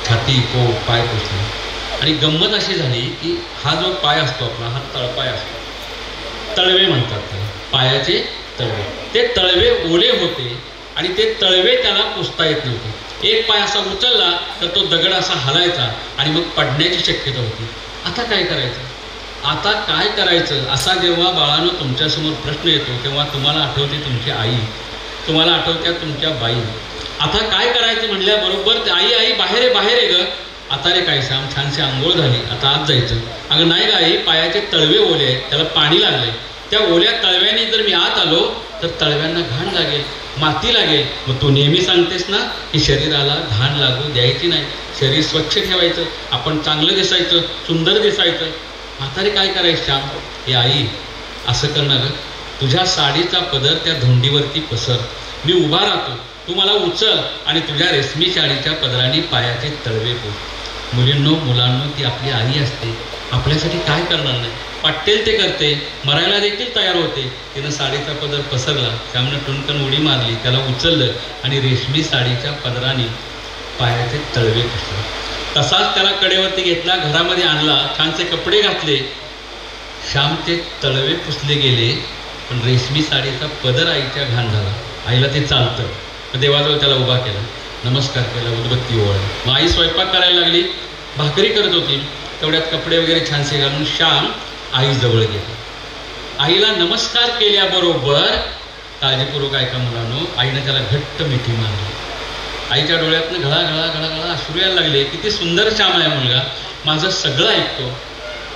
छाती, पोट, पाय पुसले. आणि गंमत अशी झाली की हा जो पाय असतो आपला, हा तळपाय असतो, तळवे म्हणतात त्याला, पायाचे तळवे. ते तळवे ओले होते आणि ते तळवे त्याला पुसता येत नव्हते. एक पाय असा उचलला तर तो दगड असा हलायचा आणि मग पडण्याची शक्यता होती. आता काय करायचं, आता काय करायचं, असा जेव्हा बाळानं तुमच्यासमोर प्रश्न येतो तेव्हा तुम्हाला आठवते तुमची आई, तुम्हाला आठवत्या तुमच्या बाई. आता काय करायचं म्हणल्याबरोबर आई आई बाहेर आहे, बाहेर आहे ग. आता रे काय श्याम, छानशी आंघोळ झाली, आता आत जायचं. अगं नाही ग आई, पायाचे तळवे ओले आहेत, त्याला पाणी लागले, त्या ओल्या तळव्याने जर मी आत आलो तर तळव्यांना घाण लागेल, माती लागेल. मग तू नेहमी सांगतेस ना की शरीराला घाण लागू द्यायची नाही, शरीर स्वच्छ ठेवायचं, आपण चांगलं दिसायचं, सुंदर दिसायचं. म्हातारे काय करायचं श्याम, हे आई असं कर ना ग, तुझ्या साडीचा पदर त्या धोंडीवरती पसर, मी उभा राहतो, तू मला उचल आणि तुझ्या रेशमी साडीच्या पदराने पायाचे तळवे पोस. मुलींनो मुलांनो, ती आपली आई असते, आपल्यासाठी काय करणार नाही, वाटेल ते करते, मरायला देखील तयार होते. तिनं साडीचा पदर पसरला, श्यामनं टुणकन उडी मारली, त्याला उचललं आणि रेशमी साडीच्या पदराने पायाचे तळवे पुसले. तसाच त्याला कडेवरती घेतला, घरामध्ये आणला, छानसे कपडे घातले. श्यामचे तळवे पुसले गेले, पण रेशमी साडीचा पदर आईच्या घाण झाला. आईला ते चालतं, देवाजवळ त्याला उभा केला, नमस्कार केला, उदबत्ती ओवाळली. मग आई स्वयंपाक करायला लागली, भाकरी करत होती. तेवढ्यात कपडे वगैरे छानसे घालून श्याम आईजवळ गेला. आईला नमस्कार केल्याबरोबर, काळजीपूर्वक ऐका मुलांनो, आईनं त्याला घट्ट मिठी मारली. आईच्या डोळ्यातनं घळा घळा घळा घळा अश्रू यायला लागले. किती सुंदर श्याम आहे मुलगा, माझं सगळं ऐकतो.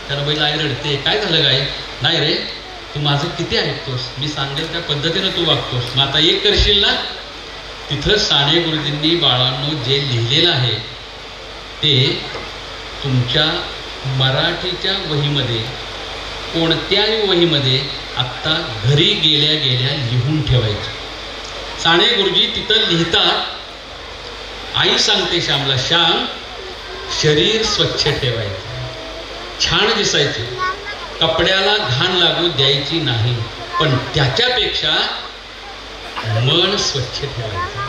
त्यानं बैल आई रडते, काय झालं काय, नाही रे तू माझं किती ऐकतोस, मी सांगेल त्या पद्धतीनं तू वागतोस. मग आता एक करशील ना. तिथं साने गुरुजींनी बाळांनो जे लिहिलेलं आहे ते तुमच्या मराठीच्या वहीमध्ये, कोणत्याही वहीमध्ये आत्ता घरी गेल्या गेल्या लिहून ठेवायचं. साने गुरुजी तिथं लिहितात, आई सांगते श्यामला, श्याम शरीर स्वच्छ ठेवायचं, छान दिसायचे, कपड्याला घाण लागू द्यायची नाही, पण त्याच्यापेक्षा मन स्वच्छ ठेवायचं.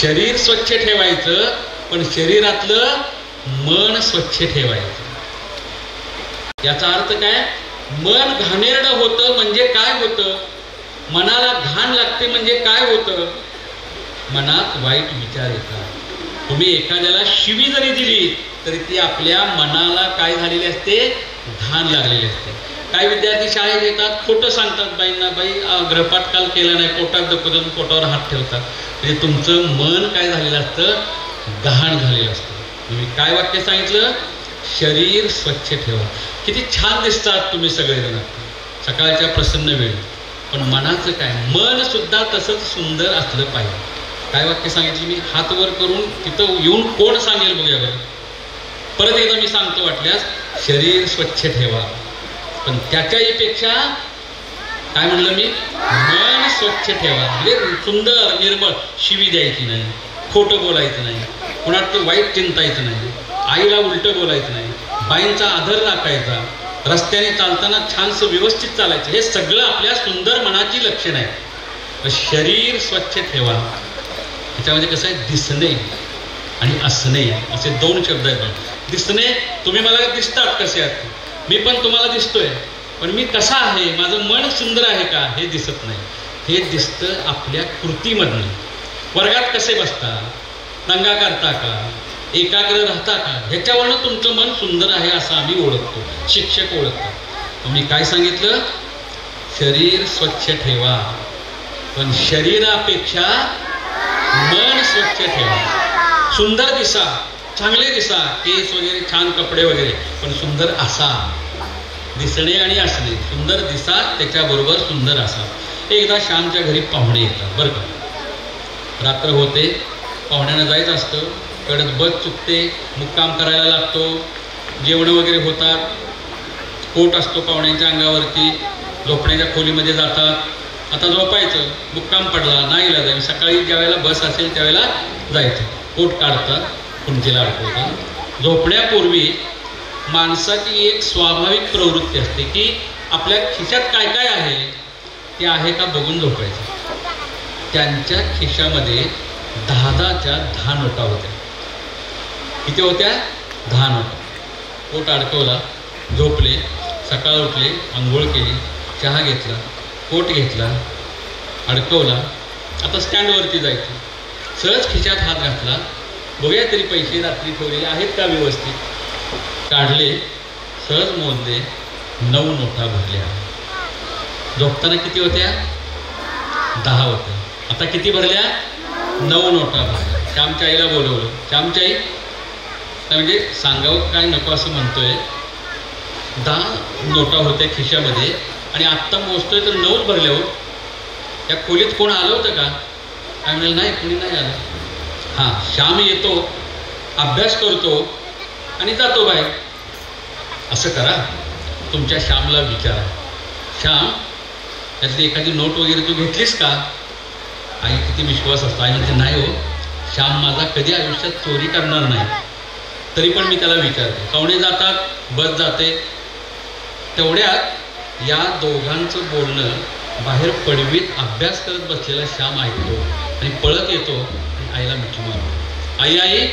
शरीर स्वच्छ ठेवायचं पण शरीरातलं मन स्वच्छ ठेवायचं. याचा अर्थ काय, मन घाणेरडं होतं म्हणजे काय होतं, मनाला घाण लागते म्हणजे काय होतं, मनात वाईट विचार येतात. तुम्ही एखाद्याला शिवी जरी दिली तरी ती आपल्या मनाला काय झालेली असते, घाण लागलेली असते. काही विद्यार्थी शाळेत येतात, खोटं सांगतात बाईंना, बाई गृहपाठ काल केला नाही, पोटात दुखून पोटावर हात ठेवतात. म्हणजे तुमचं मन काय झालेलं असतं, घाण झालेलं असतं. तुम्ही काय वाक्य सांगितलं, शरीर स्वच्छ ठेवा. किती छान दिसतात तुम्ही सगळेजण सकाळच्या प्रसन्न वेळी, पण मनाचं काय, मन सुद्धा तसंच सुंदर असलं पाहिजे. काय वाक्य सांगितलं मी, हात वर करून तिथं येऊन कोण सांगेल बघूया बरं. परत एकदा मी सांगतो वाटल्यास, शरीर स्वच्छ ठेवा, पण त्याच्याही पेक्षा काय म्हणलं मी, मन स्वच्छ ठेवा. म्हणजे सुंदर निर्मळ, शिवी द्यायची नाही, खोटं बोलायचं नाही, कुणाचं वाईट चिंतायचं नाही, आईला उलटं बोलायचं नाही, बाईंचा आदर राखायचा, रस्त्याने चालताना छानसं व्यवस्थित चालायचं. हे सगळं आपल्या सुंदर मनाची लक्षण आहे. शरीर स्वच्छ ठेवा. त्याच्यामध्ये कसं आहे, दिसणे आणि असणे असे 2 शब्द आहेत. दिसणे, तुम्ही मला दिसतात कसे आहात, मी पण तुम्हाला दिसतोय, पण मी कसा आहे, माझं मन सुंदर आहे का, हे दिसत नाही. हे दिसतं आपल्या कृतीमधनं. वर्गात कसे बसता, दंगा करता का, एकाग्र राहता का, ह्याच्यावरनं तुमचं मन सुंदर आहे असं आम्ही ओळखतो, शिक्षक ओळखतो. मी काय सांगितलं, शरीर स्वच्छ ठेवा पण शरीरापेक्षा मन स्वच्छ ठेवा. सुंदर दिसा, चांगले दिसा, केस वगैरे छान, कपडे वगैरे, पण सुंदर असा. दिसणे आणि असणे, सुंदर दिसा त्याच्याबरोबर सुंदर असा. एकदा श्यामच्या घरी पाहुणे येतात बरं का. रात्र होते, पाहुण्यांना जायचं असतं, कडत बस चुकते, मुक्काम करायला लागतो, जेवण वगैरे होतात, कोट असतो पाहुण्यांच्या अंगावरती, झोपण्याच्या खोलीमध्ये जातात. आता झोपायचं, मुक्काम पडला, नाही जाईल, सकाळी ज्या वेळेला बस असेल त्यावेळेला जायचं. कोट काढतात, खुंटीला अडकवतात. झोपण्यापूर्वी माणसाची एक स्वाभाविक प्रवृत्ती असते की आपल्या खिशात काय काय आहे ते आहे का बघून झोपायचं. त्यांच्या खिशामध्ये 10 नोटा होत्या. किती होत्या? 10 नोटा. कोट अडकवला, झोपले, सकाळ उठले, आंघोळ केली, चहा घेतला, कोट घेतला, अडकवला. आता स्टँडवरती जायचं, सहज खिशात हात घातला, बघूया तरी पैसे रात्री ठेवलेले आहेत का व्यवस्थित. काढले, सहज मोजले, 9 नोटा भरल्या. झोपताना किती होत्या? 10 होत्या. आता किती भरल्या? 9 नोटा भरल्या. श्यामच्या आईला बोलवलं. श्यामच्या आई म्हणजे सांगावं काय नको असं म्हणतोय, 10 नोटा होत्या खिशामध्ये आणि आत्ता मोजतोय तर 9 भरल्या. हो, त्या खोलीत कोण आलं होतं का? काय म्हणाल, नाही, कोणी नाही आलं. हां, श्याम येतो, अभ्यास करतो आणि जातो बाहेर. असं करा, तुमच्या श्यामला विचारा, श्याम त्यातली एखादी नोट वगैरे तू घेतलीस का? आई किती विश्वास असतो. आई म्हणते, नाही हो, श्याम माझा कधी आयुष्यात चोरी करणार नाही. तरी पण मी त्याला विचारते. पाहुणे जातात, बस जाते, तेवढ्यात या दोघांचं बोलणं बाहेर पडवीत अभ्यास करत बसलेला श्याम ऐकतो आणि पळत येतो आणि आईला मिठी मारतो. आई, आई,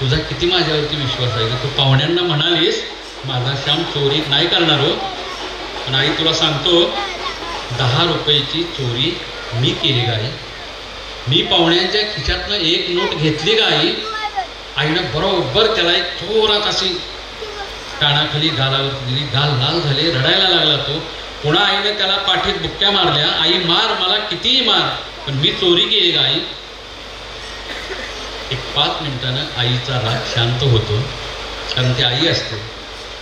तुझा किती माझ्यावरती विश्वास आहे. तू पाहुण्यांना म्हणालीस माझा श्याम चोरी नाही करणार हो, पण आई तुला सांगतो 10 रुपयाची चोरी मी केली का आई? मी पाहुण्यांच्या खिशातनं 1 नोट घेतली का आई? आईनं बरोबर त्याला एक जोरात अशी कानाखाली गालावरती दिली. गाल लाल झाले, रडायला लागला तो. पुन्हा आईने त्याला पाठीत बुक्क्या मारल्या. आई मार, मला कितीही मार, पण मी चोरी केली का आई? एक 5 मिनिटानं आईचा राग शांत होतो, कारण ती आई असते.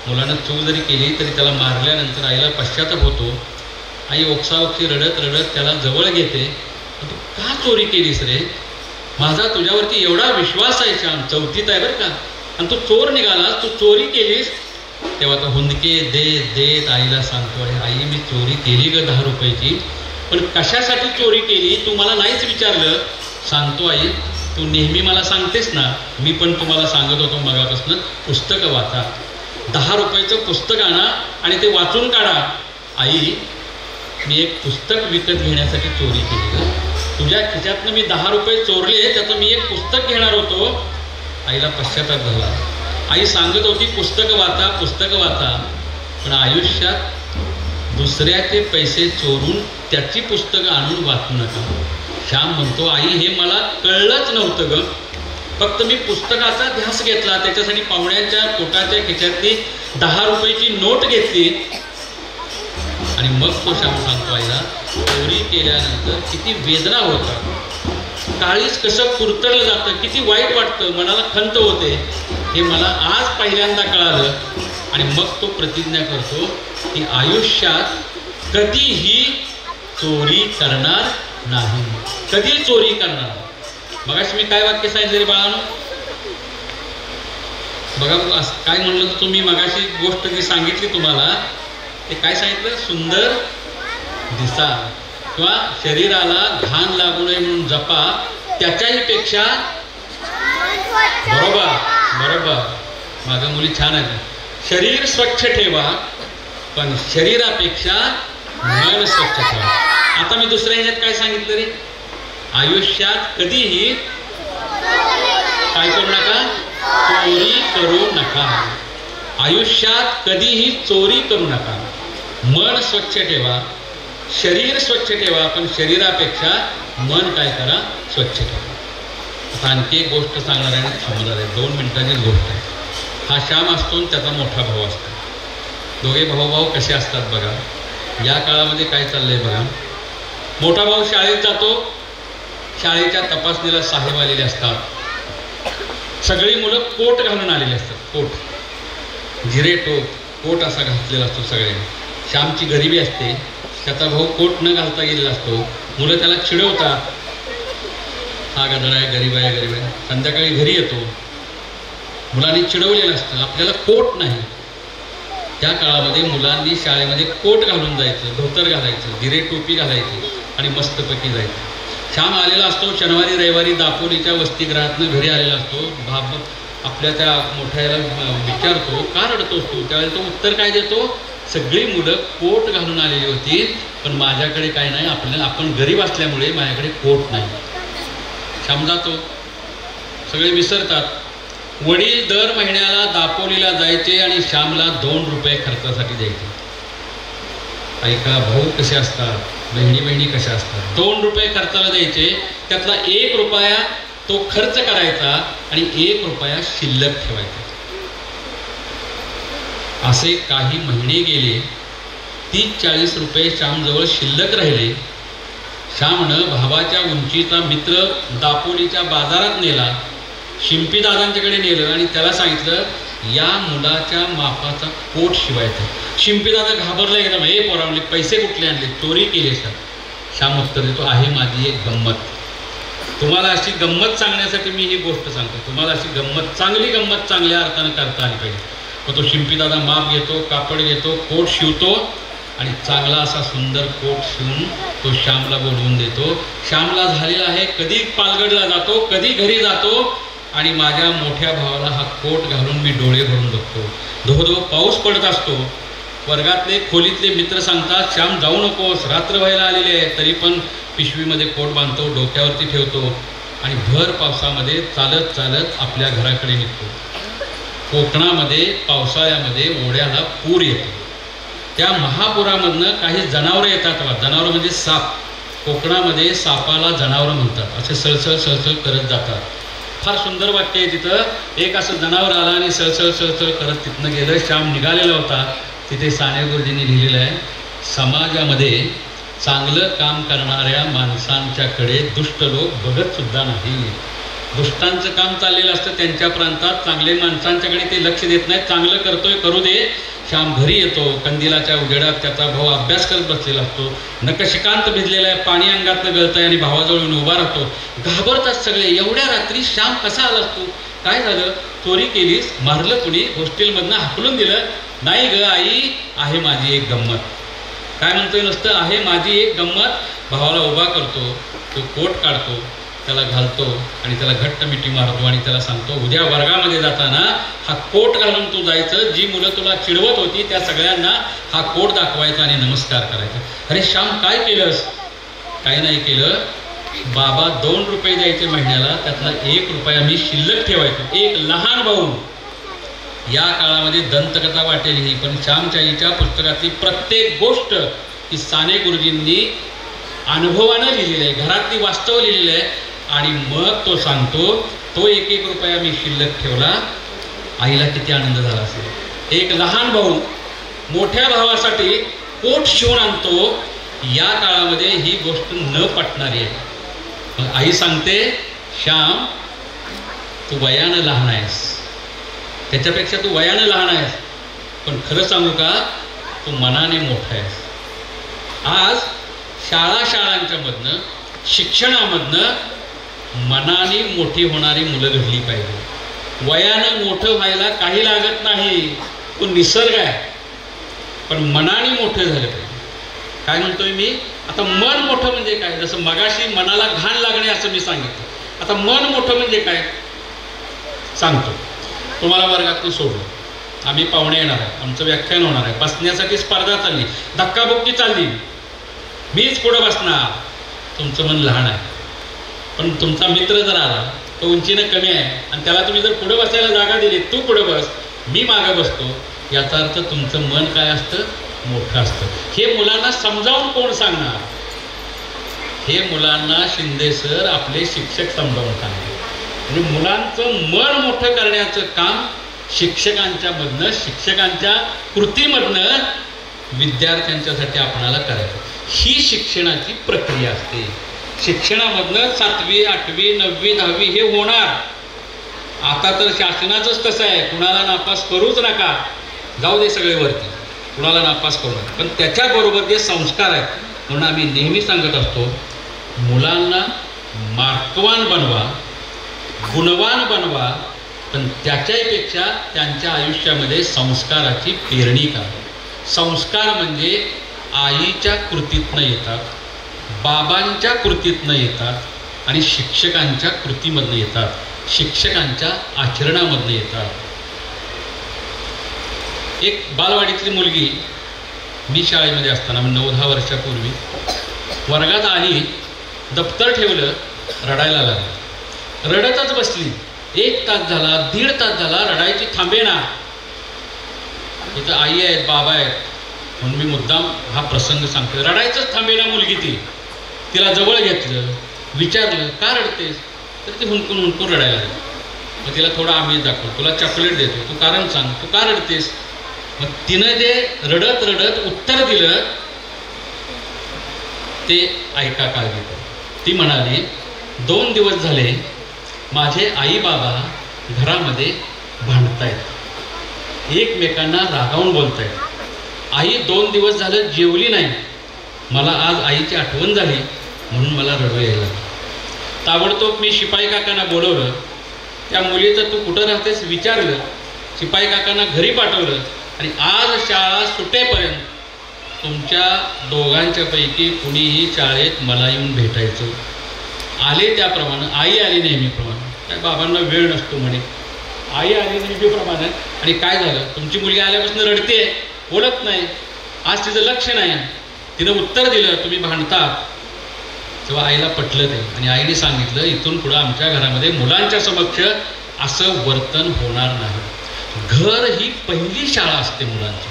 मुलानं चूक जरी केली तरी त्याला मारल्यानंतर आईला पश्चाताप होतो. आई ओक्साओक्सी रडत रडत त्याला जवळ घेते. तू का चोरी केलीस रे? माझा तुझ्यावरती एवढा विश्वास आहे श्याम, 4थीत आहे बरं का, आणि तू चोर निघालास, तू चोरी केलीस. तेव्हा तो हुंदके देत देत आईला सांगतो, आई मी चोरी केली ग 10 रुपयाची, पण कशासाठी चोरी केली तू मला नाहीच विचारलं. सांगतो आई, तू नेहमी मला सांगतेस ना, मी पण तुम्हाला सांगत होतो मगापासून, पुस्तकं वाचा, 10 रुपयाचं पुस्तक आणा आणि ते वाचून काढा. आई, मी एक पुस्तक विकत घेण्यासाठी चोरी केली. तुझ्या खिशातनं मी 10 रुपये चोरले, त्याचं मी एक पुस्तक घेणार होतो. आईला पश्चाताप झाला. आई सांगत होती पुस्तकं वाचा, पुस्तकं वाचा, पण आयुष्यात दुसऱ्याचे पैसे चोरून त्याची पुस्तकं आणून वाचू नका. श्याम म्हणतो, आई हे मला कळलंच नव्हतं ग, फक्त मी पुस्तकाचा ध्यास घेतला, त्याच्यासाठी पाहुण्यांच्या पोटाच्या खिशातली 10 रुपयाची नोट घेतली. आणि मग तो श्याम सांगतो आईला, चोरी केल्यानंतर किती वेदना होतात, काळीच कसं कुरतडलं जातं, किती वाईट वाटतं, मनाला खंत होते, हे मला आज पहिल्यांदा कळालं. आणि मग तो प्रतिज्ञा करतो की आयुष्यात कधीही चोरी करणार नाही, कधी चोरी करणार. मगाशी मी काय वाक्य सांगितलं रे बाळांनो? बघा काय म्हणलं तर तुम्ही मगाशी गोष्ट जी सांगितली तुम्हाला, ते काय सांगितलं? सुंदर दिसा किंवा शरीराला घाण लागू नये म्हणून जपा, त्याच्याही पेक्षा. बरोबर बरोबर, माझ्या मुली छान आहेत. शरीर स्वच्छ ठेवा पण शरीरापेक्षा मन स्वच्छ ठेवा. आता मी दुसऱ्या ह्याच्यात काय सांगितलं रे? आयुष्यात कधीही काय करू नका, चोरी करू नका. आयुष्यात कधीही चोरी करू नका. मन स्वच्छ ठेवा, शरीर स्वच्छ ठेवा, पण शरीरापेक्षा मन काय करा, स्वच्छ ठेवा. आता आणखी एक गोष्ट सांगणार आहे आणि थांबणार आहे. 2 मिनिटाचीच गोष्ट आहे. हा श्याम असतो आणि त्याचा मोठा भाऊ असतो. दोघे भाऊ कसे असतात बघा. या काळामध्ये काय चाललंय बघा. मोठा भाऊ शाळेत जातो. शाळेच्या तपासणीला साहेब आलेले असतात. सगळी मुलं कोट घालून आलेली असतात. कोट, जिरे टोप, कोट असा घातलेला असतो सगळे. श्यामची गरिबी असते. त्याचा भाऊ कोट न घालता गेलेला असतो. मुलं त्याला चिडवतात, हा गदड आहे, गरीब आहे, गरीब आहे. संध्याकाळी घरी येतो. मुलांनी चिडवलेलं असतं, आपल्याला कोट नाही. त्या काळामध्ये मुलांनी शाळेमध्ये कोट घालून जायचं, धोतर घालायचं, जिरे टोपी घालायची आणि मस्तपैकी जायचं. श्याम आलेला असतो शनिवारी रविवारी दापोलीच्या वसतिगृहातनं घरी आलेला असतो. आपल्या त्या मोठ्याला विचारतो, का रडतोस तू? त्यावेळेला तो उत्तर काय देतो, सगळी मुलं कोट घालून आलेली होती, पण माझ्याकडे काय नाही, आपण गरीब असल्यामुळे माझ्याकडे कोट नाही. श्याम जातो. सगळे विसरतात. वडील दर महिन्याला दापोलीला जायचे आणि श्यामला 2 रुपये खर्चासाठी द्यायचे. ऐका, भाऊ कसे असतात, बहिणी कशा असतात. 2 रुपये खर्चाला द्यायचे. त्यातला 1 रुपया तो खर्च करायचा आणि 1 रुपया शिल्लक ठेवायचा. असे काही महिने गेले. 30-40 रुपये श्यामजवळ शिल्लक राहिले. श्यामनं भावाच्या उंचीचा मित्र दापोलीच्या बाजारात नेला. शिंपीदादांच्याकडे नेलं आणि त्याला सांगितलं, या मुलाच्या मापाचा कोट शिवायचा. शिंपीदादा घाबरला एकदम. हे पोरावले, पैसे कुठले आणले, चोरी केली सर? श्याम उत्तर देतो, आहे माझी एक गंमत. तुम्हाला अशी गंमत सांगण्यासाठी मी ही गोष्ट सांगतो. तुम्हाला अशी गंमत, चांगली गंमत चांगल्या अर्थानं करता आली पाहिजे. मग तो शिंपीदादा माप घेतो, कापड घेतो, कोट शिवतो आणि चांगला असा सुंदर कोट शिवून तो श्यामला बोलवून देतो. श्यामला झालेला आहे, कधी पालगडला जातो, कधी घरी जातो आणि माझ्या मोठ्या भावाला हा कोट घालून मी डोळे भरून बघतो. धो पाऊस पडत असतो. वर्गातले खोलीतले मित्र सांगतात, श्याम जाऊ नकोस, रात्र व्हायला आलेली आहे. तरी पण पिशवीमध्ये कोट बांधतो, डोक्यावरती ठेवतो आणि भर पावसामध्ये चालत चालत आपल्या घराकडे निघतो. कोकणामध्ये पावसाळ्यामध्ये ओढ्याला पूर येतो. त्या महापुरामधनं काही जनावरं येतात. जनावरं म्हणजे साप. कोकणामध्ये सापाला जनावरं म्हणतात. असे सळसळ सळसळ करत जातात. फार सुंदर वाक्य आहे तिथं. एक असं जनावर आला आणि सळसळ सळसळ करत तिथनं गेलं. श्याम निघालेला होता. तिथे साने गुरुजींनी लिहिलेलं आहे, समाजामध्ये चांगलं काम करणाऱ्या माणसांच्याकडे दुष्ट लोक बघत सुद्धा नाही. दुष्टांचं काम चाललेलं असतं त्यांच्या प्रांतात, चांगले माणसांच्याकडे ते लक्ष देत नाहीत. चांगलं करतोय करू दे. श्याम घरी येतो. कंदिलाच्या उजेडात त्याचा भाऊ अभ्यास करत बसलेला असतो. नकशिकांत भिजलेला आहे, पाणी अंगातनं गळतंय आणि भावाजवळ येऊन उभा राहतो. घाबरतात सगळे. एवढ्या रात्री श्याम कसा आलास तू? काय झालं? चोरी केलीस? मारलं कुणी? हॉस्टेलमधनं हाकलून दिलं? नाही ग आई, आहे माझी एक गंमत. काय म्हणतोय नुसतं? आहे माझी एक गंमत. भावाला उभा करतो. तो कोट काढतो, त्याला घालतो आणि त्याला घट्ट मिठी मारतो आणि त्याला सांगतो, उद्या वर्गामध्ये जाताना हा कोट घालून तू जायचं. जी मुलं तुला चिडवत होती त्या सगळ्यांना हा कोट दाखवायचा आणि नमस्कार करायचा. अरे श्याम, काय केलंस? काही नाही केलं बाबा. 2 रुपये द्यायचे महिन्याला, त्यातला 1 रुपया मी शिल्लक ठेवायचो. एक लहान भाऊ. या काळामध्ये दंतकथा वाटेल ही, पण श्यामच्या आईच्या पुस्तकातली प्रत्येक गोष्ट ही साने गुरुजींनी अनुभवानं लिहिलेली आहे, घरातली वास्तव लिहिलेली आहे. आणि मग तो सांगतो, तो 1-1 रुपया मी शिल्लक ठेवला. आईला किती आनंद झाला असेल. एक लहान भाऊ मोठ्या भावासाठी कोट शिवून आणतो. या काळामध्ये ही गोष्ट न पटणारी आहे. मग आई सांगते, श्याम तू वयानं लहान आहेस, त्याच्यापेक्षा तू वयानं लहान आहेस, पण खरं सांगू का, तू मनाने मोठा आहेस. आज शाळांच्या मधनं, शिक्षणामधनं मनाने मोठी होणारी मुलं घडली पाहिजे. वयानं मोठं व्हायला काही लागत नाही, तो निसर्ग आहे, पण मनाने मोठं झालं पाहिजे. काय म्हणतोय मी आता? मन मोठं म्हणजे काय? जसं मगाशी मनाला घाण लागणे असं मी सांगितलं. आता मन मोठं म्हणजे काय सांगतो. तुम्हाला वर्गातून सोडलं, आम्ही पाहुणे येणार आहे, आमचं व्याख्यान होणार आहे, बसण्यासाठी स्पर्धा चालली, धक्काबुक्की चालली, मीच पुढं बसणार. तुमचं मन लहान आहे, पण तुमचा मित्र जर आला, तो उंचीनं कमी आहे आणि त्याला तुम्ही जर पुढं बसायला जागा दिली, तू पुढं बस, मी मागं बसतो, याचा अर्थ तुमचं मन काय असतं? मोठं असतं. हे मुलांना समजावून कोण सांगणार? हे मुलांना शिंदे सर आपले शिक्षक समजावून सांगतात. म्हणजे मुलांचं मन मोठं करण्याचं काम शिक्षकांच्या मधनं, शिक्षकांच्या कृतीमधनं विद्यार्थ्यांच्यासाठी आपणाला करायचं. ही शिक्षणाची प्रक्रिया असते. शिक्षणामधनं 7वी 8वी 9वी 10वी हे होणार. आता तर शासनाचंच तसं आहे, कुणाला नापास करूच नका, जाऊ दे सगळे वरती, कुणाला नापास करू नका. पण त्याच्याबरोबर जे संस्कार आहेत, म्हणून आम्ही नेहमी सांगत असतो, मुलांना मार्कवान बनवा, गुणवान बनवा, पण त्याच्यापेक्षा त्यांच्या आयुष्यामध्ये संस्काराची पेरणी करा. संस्कार म्हणजे आईच्या कृतीतनं येतात, बाबांच्या कृतीतनं येतात आणि शिक्षकांच्या कृतीमधनं येतात, शिक्षकांच्या आचरणामधनं येतात. एक बालवाडीतली मुलगी मी शाळेमध्ये असताना 9-10 वर्षापूर्वी वर्गात आली, दप्तर ठेवलं, रडायला लागली. रडतच बसली. 1 तास झाला, 1.5 तास झाला, रडायची थांबेना. इथं आई आहेत, बाबा आहेत, म्हणून मी मुद्दाम हा प्रसंग सांगतो. रडायचंच थांबेना मुलगी ती. तिला जवळ घेतलं, विचारलं का रडतेस, तर ती हुंकून हुंकून रडायला लागली. मग तिला थोडं आम्ही दाखवलं, तुला चॉकलेट देतो, तू कारण सांग, तू का रडतेस. मग तिनं जे रडत रडत उत्तर दिलं ते ऐका काळजी. ती म्हणाली, 2 दिवस झाले माझे आई बाबा घरामध्ये भांडतायत, एकमेकांना रागावून बोलतायत. आई 2 दिवस झालं जेवली नाही, मला आज आईची आठवण झाली म्हणून मला रडू यायला. ताबडतोब मी शिपाई काकांना बोलवलं. त्या मुलीचं तू कुठं राहतेस विचारलं. शिपाई काकांना घरी पाठवलं आणि आज शाळा सुटेपर्यंत तुमच्या दोघांच्यापैकी कुणीही शाळेत मला येऊन भेटायचं. आले त्याप्रमाणे, आई आली नेहमीप्रमाणे, काय बाबांना वेळ नसतो म्हणे, आई आली नेहमीप्रमाणे. आणि काय झालं, तुमची मुलगी आल्यापासून रडते, बोलत नाही, आज तिचं लक्ष नाही. तिनं उत्तर दिलं तुम्ही भांडतात. तेव्हा आईला पटलं ते आणि आईने सांगितलं, इथून पुढं आमच्या घरामध्ये मुलांच्या समक्ष असं वर्तन होणार नाही. घर ही पहिली शाळा असते मुलांची.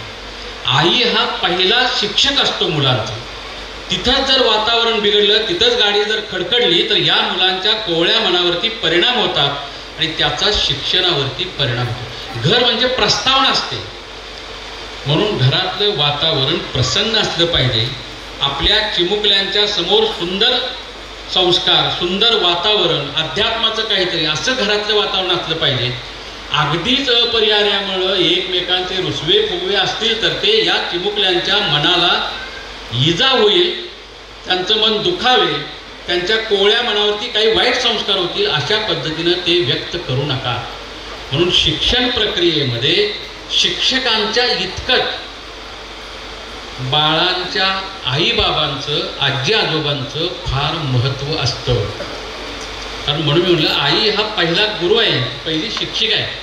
आई हा पहिला शिक्षक असतो मुलांचा. तिथंच जर वातावरण बिघडलं, तिथंच गाडी जर खडखडली तर या मुलांच्या कोवळ्या मनावरती परिणाम होतात आणि त्याचा शिक्षणावरती परिणाम होतो. घर म्हणजे प्रस्तावना असते. म्हणून घरातलं वातावरण प्रसन्न असलं पाहिजे. आपल्या चिमुकल्यांच्या समोर सुंदर संस्कार, सुंदर वातावरण, अध्यात्माचं काहीतरी असं घरातलं वातावरण असलं पाहिजे. अगदीच अपरिहार्यामुळं एकमेकांचे रुसवे फुगवे असतील तर ते या चिमुकल्यांच्या मनाला इजा होईल, त्यांचं मन दुखावे, त्यांच्या कोवळ्या मनावरती काही वाईट संस्कार होतील, अशा पद्धतीनं ते व्यक्त करू नका. म्हणून शिक्षण प्रक्रियेमध्ये शिक्षकांच्या इतकंच बाळांच्या आईबाबांचं, आजी आजोबांचं फार महत्त्व असतं. कारण म्हणून मी म्हटलं, आई हा पहिला गुरु आहे, पहिली शिक्षिका आहे.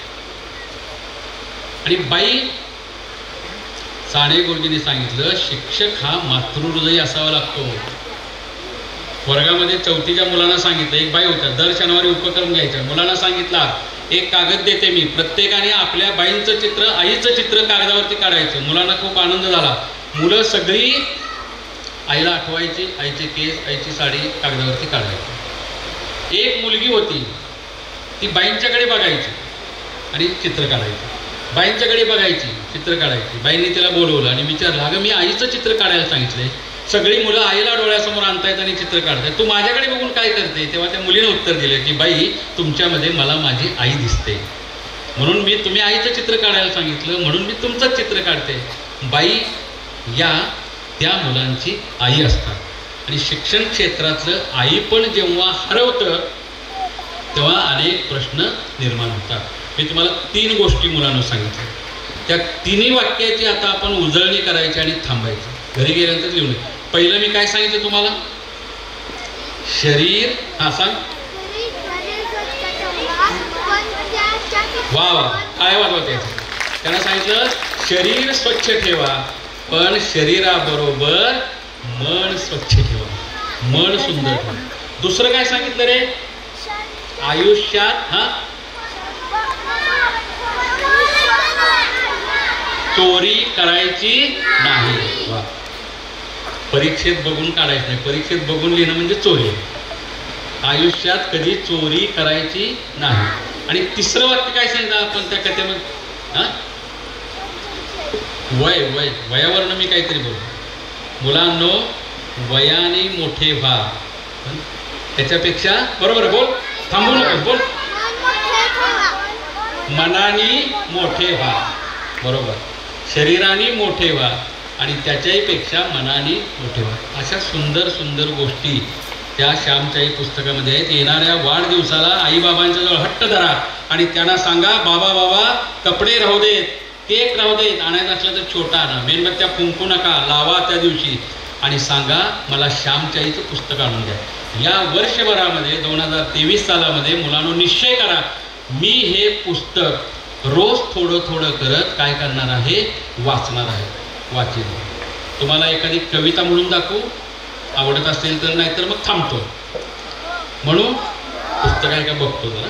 आणि बाई साने गुरुजींनी सांगितलं, शिक्षक हा मातृहृदयी असावा लागतो. वर्गामध्ये 4थीच्या मुलांना सांगितलं, एक बाई होत्या, दर शनिवारी उपक्रम घ्यायचा. मुलांना सांगितला, एक कागद देते मी, प्रत्येकाने आपल्या बाईंचं चित्र, आईचं चित्र कागदावरती काढायचं. मुलांना खूप आनंद झाला. मुलं सगळी आईला आठवायची, आईचे केस, आईची साडी कागदावरती काढायची. एक मुलगी होती, ती बाईंच्याकडे बघायची आणि चित्र काढायची, बाईंच्याकडे बघायची, चित्र काढायची. बाईंनी तिला बोलवलं आणि विचारलं, अगं मी आईचं चित्र काढायला सांगितलंय, सगळी मुलं आईला डोळ्यासमोर आणतायत आणि चित्र काढतायत, तू माझ्याकडे बघून काय करते. तेव्हा त्या मुलीने उत्तर दिलं की बाई, तुमच्यामध्ये मला माझी आई दिसते, म्हणून मी तुम्ही आईचं चित्र काढायला सांगितलं, म्हणून मी तुमचंच चित्र काढते. बाई या त्या मुलांची आई असतात. आणि शिक्षण क्षेत्रातलं आई पण जेव्हा हरवतं तेव्हा अनेक प्रश्न निर्माण होतात. मी तुम्हाला 3 गोष्टी मुलांना सांगितल्या, त्या 3ही वाक्याची आता आपण उजळणी करायची आणि थांबायची. घरी गेल्यानंतर लिहून. पहिलं मी काय सांगितलं तुम्हाला, शरीर, हा सांग, वा वा काय वाजवत यायचं. त्यांना सांगितलं शरीर स्वच्छ ठेवा, पण शरीराबरोबर मन स्वच्छ ठेवा, मन सुंदर ठेवा. दुसरं काय सांगितलं रे, आयुष्यात चोरी करायची नाही. वा, परीक्षेत बघून काढायचं नाही, परीक्षेत बघून लिहिणं म्हणजे चोरी. आयुष्यात कधी चोरी करायची नाही. आणि तिसरं वाक्य काय सांगितलं आपण त्या कथेमध्ये? वयावरनं मी काहीतरी बोलतो. मुलांनो, वयाने मोठे व्हा. त्याच्यापेक्षा बरोबर बोल, थांबू नको, बोल. मनाने मोठे व्हा, बरोबर. शरीराने मोठे व्हा आणि त्याच्याही पेक्षा मनाने मोठे व्हा. अशा सुंदर सुंदर गोष्टी त्या श्यामच्याई पुस्तकामध्ये आहेत. येणाऱ्या वाढदिवसाला आईबाबांच्या जवळ हट्ट धरा आणि त्यांना सांगा, बाबा बाबा कपडे राहू देत, केक राहू देत, आणायचं असलं तर छोटा आणा, मेणबत्त्या फुंकू नका, लावा त्या दिवशी आणि सांगा मला श्यामच्याईचं पुस्तक आणून द्या. या वर्षभरामध्ये 2023 सालामध्ये मुलांनो निश्चय करा, मी हे पुस्तक रोज थोडं थोडं करत काय करणार आहे, वाचणार आहे, वाचेन. तुम्हाला एखादी कविता म्हणून दाखवू, आवडत असेल तर, नाहीतर मग थांबतो. म्हणून पुस्तक आहे का बघतो जरा.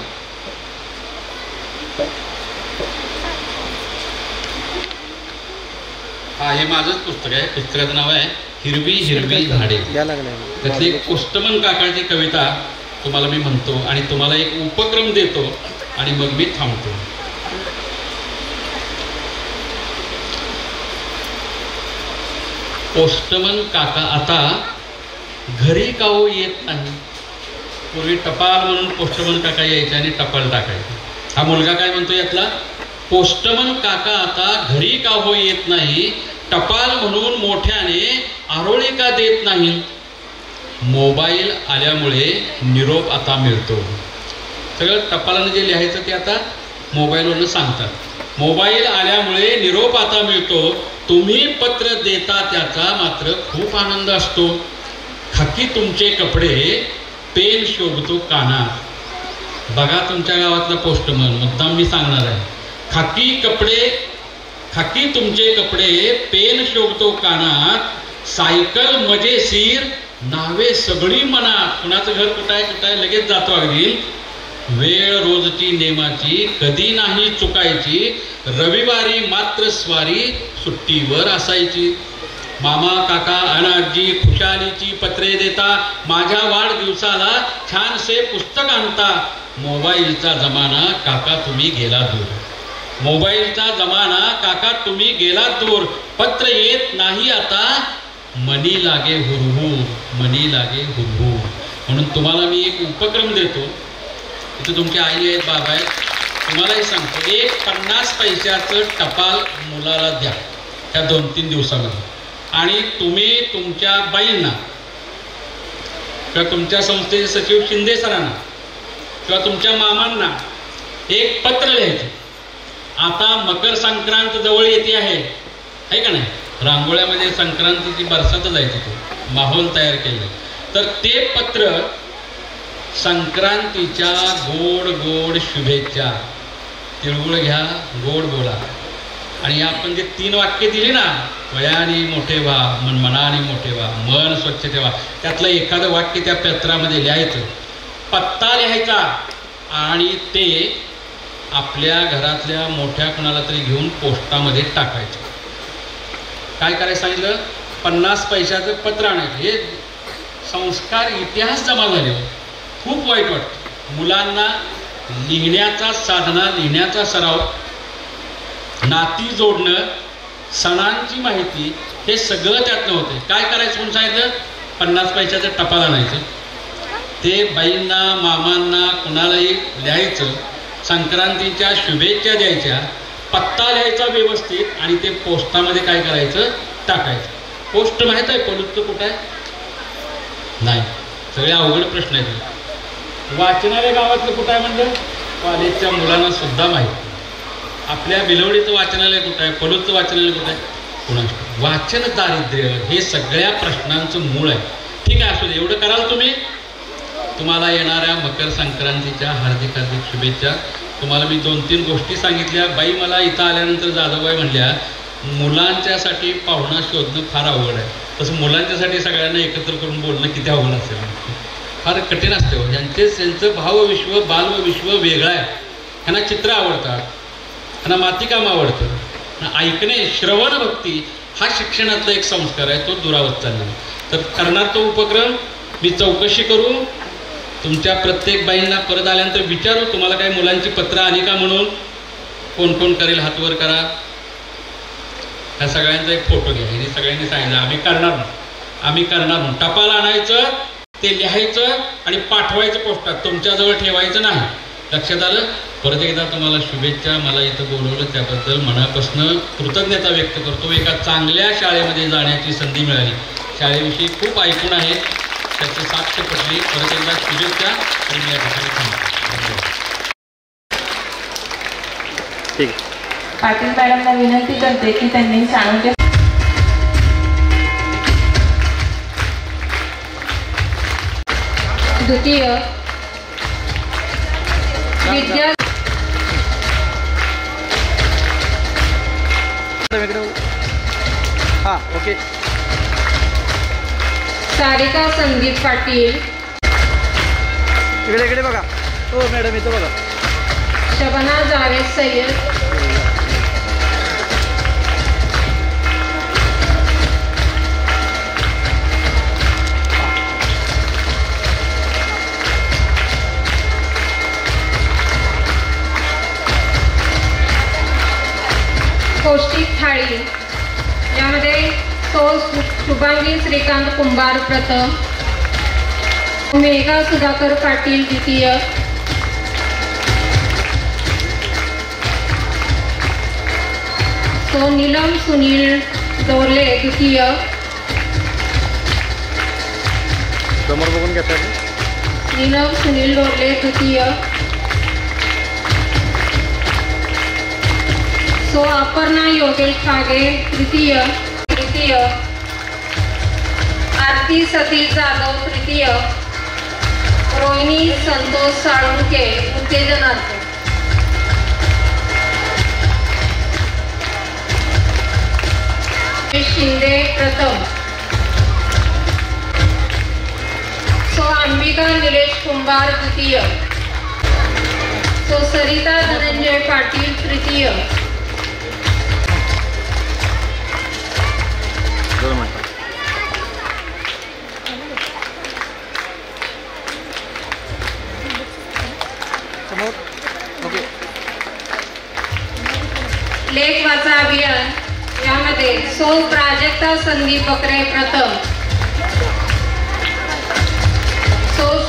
हा, हे माझंच पुस्तक आहे. पुस्तकाचं नाव आहे हिरवी हिरवी झाडे. त्यातली एक कोष्टमन काकाची कविता तुम्हाला मी म्हणतो आणि तुम्हाला एक उपक्रम देतो आणि मग मी थांबतो. पोस्टमन काका आता घरी का हो येत नाही. पूर्वी टपाल म्हणून पोस्टमन काका यायचे आणि टपाल टाकायचे. हा मुलगा काय म्हणतो यातला, पोस्टमन काका आता घरी का हो येत नाही, टपाल म्हणून मोठ्याने आरोळी का देत नाही. मोबाईल आल्यामुळे निरोप आता मिळतो. सगळं टपालानं जे लिहायचं ते आता मोबाईलवरनं सांगतात. मोबाईल आल्यामुळे निरोप आता मिळतो, तुम्ही पत्र देता त्याचा मात्र खूप आनंद असतो. खाकी तुमचे कपडे, पेन शोभतो कानात. बघा तुमच्या गावातला पोस्टमन, मुद्दाम मी सांगणार आहे. खाकी तुमचे कपडे, पेन शोभतो कानात, सायकल मजेशीर, नावे सगळी मनात. कुणाचं घर कुठं आहे लगेच जातो अगदी. वेळ रोजची नेमाची, कधी नाही चुकायची, रविवारी मात्र स्वारी सुट्टीवर असायची. मामा काका अनाजी खुशालीची पत्रे देता, माझ्या वाढदिवसाला छानसे पुस्तक आणता. मोबाईलचा जमाना काका तुम्ही गेला दूर. मोबाईलचा जमाना काका तुम्ही गेला दूर. पत्र येत नाही आता, मनी लागे हुरहुर, मनी लागे हुरहुर. म्हणून तुम्हाला मी एक उपक्रम देतो. इथे तुमची आई आहेत, बाबा आहेत, तुम्हालाही सांगतो, एक 50 पैशाचं टपाल मुलाला द्या त्या 2-3 दिवसामध्ये. आणि तुम्ही तुमच्या बाईंना किंवा तुमच्या संस्थेचे सचिव शिंदे सरांना किंवा तुमच्या मामांना एक पत्र लिहायचं. आता मकर संक्रांत जवळ येते आहे का नाही. रांगोळ्यामध्ये संक्रांतीची बरसात जायची, तो माहोल तयार केले. तर ते पत्र संक्रांतीच्या गोड गोड शुभेच्छा, तिळगुळ घ्या, गोड बोला. आणि आपण जे 3 वाक्य दिली ना, वयाने मोठे व्हा, मनाने मोठे व्हा, मन स्वच्छ ठेवा, त्यातलं एखादं वाक्य त्या पत्रामध्ये लिहायचं, पत्ता लिहायचा आणि ते आपल्या घरातल्या मोठ्या कुणाला तरी घेऊन पोस्टामध्ये टाकायचं. काय करायचं सांगितलं, 50 पैशाचं पत्र आणायचं. हे संस्कार इतिहास जमा झाले. खूप वाईट वाटतं. मुलांना लिहिण्याचा साधना, लिहिण्याचा सराव, नाती जोडणं, सणांची माहिती, हे सगळं त्यातनं होते. काय करायचं म्हणून सांगितलं, 50 पैशाचं टपाल आणायचं, ते बाईंना मामांना कुणालाही लिहायचं, संक्रांतीच्या शुभेच्छा द्यायच्या, पत्ता लिहायचा व्यवस्थित आणि ते पोस्टामध्ये काय करायचं, टाकायचं. पोस्ट माहीत आहे पलूचं कुठं आहे? नाही, सगळे अवघड प्रश्न आहेत. वाचनालय गावातलं कुठं आहे म्हणलं, कॉलेजच्या मुलांना सुद्धा माहिती. आपल्या बिलवडीचं वाचनालय कुठं आहे, पलूचं वाचनालय कुठं आहे, कुणाचं. वाचन दारिद्र्य हे सगळ्या प्रश्नांचं मूळ आहे. ठीक आहे, असू दे, एवढं कराल तुम्ही. तुम्हाला येणाऱ्या मकर संक्रांतीच्या हार्दिक हार्दिक शुभेच्छा. तुम्हाला मी 2-3 गोष्टी सांगितल्या. बाई मला इथं आल्यानंतर जाधवबाई म्हणल्या, मुलांच्यासाठी पाहुणा शोधणं फार अवघड आहे. तसं मुलांच्यासाठी सगळ्यांना एकत्र करून बोलणं किती अवघड असेल, फार कठीण असते. त्यांचं भावविश्व, बालविश्व वेगळं आहे. त्यांना चित्र आवडतात, त्यांना मातीकाम आवडतं. ऐकणे, श्रवण भक्ती हा शिक्षणातला एक संस्कार आहे, तो दुरावत चालला. तर करणार तो उपक्रम मी चौकशी करू तुमच्या प्रत्येक बाईंना परत आल्यानंतर विचारू तुम्हाला काही मुलांची पत्र आली का म्हणून. कोण कोण करेल हातवर करा. ह्या सगळ्यांचा एक फोटो घ्या. हे सगळ्यांनी सांगितलं आम्ही करणार म्हणून. टपाल आणायचं, ते लिहायचं आणि पाठवायचं पोस्टात, तुमच्याजवळ ठेवायचं नाही. लक्षात आलं. परत एकदा तुम्हाला शुभेच्छा. मला इथं बोलवलं त्याबद्दल मनापासून कृतज्ञता व्यक्त करतो. एका चांगल्या शाळेमध्ये जाण्याची संधी मिळाली. शाळेविषयी खूप ऐकून आहे, त्याची साक्ष पडली. परत एकदा शुभेच्छा आणि मी या ठिकाणी थांबतो. ठीक आहे. पाटील मॅडमला विनंती करते की त्यांनी चाणक्य द्वितीय विद्या ओके. सारिका संदीप पाटील, इकडे बघा. हो मॅडम इथं बघा. शबाना जावेद सय्यद, पौष्टिक थाळी यामध्ये शुभांगी श्रीकांत कुंभार प्रथम, मेघा सुधाकर पाटील द्वितीय, नीलम सुनील डोरले द्वितीय, समोर बघून घेता. नीलम सुनील डोरले तृतीय, अपर्णा योगेश खागे तृतीय, आरती सतीश जाधव तृतीय, रोहिणी संतोष साळुंके उत्तेजनार्थ, शिंदे प्रथम, अंबिका निलेश कुंभार द्वितीय, सरिता धनंजय पाटील तृतीय, लेख वाचा अभियान यामध्ये प्राजक्ता संदीप बकरे प्रथम,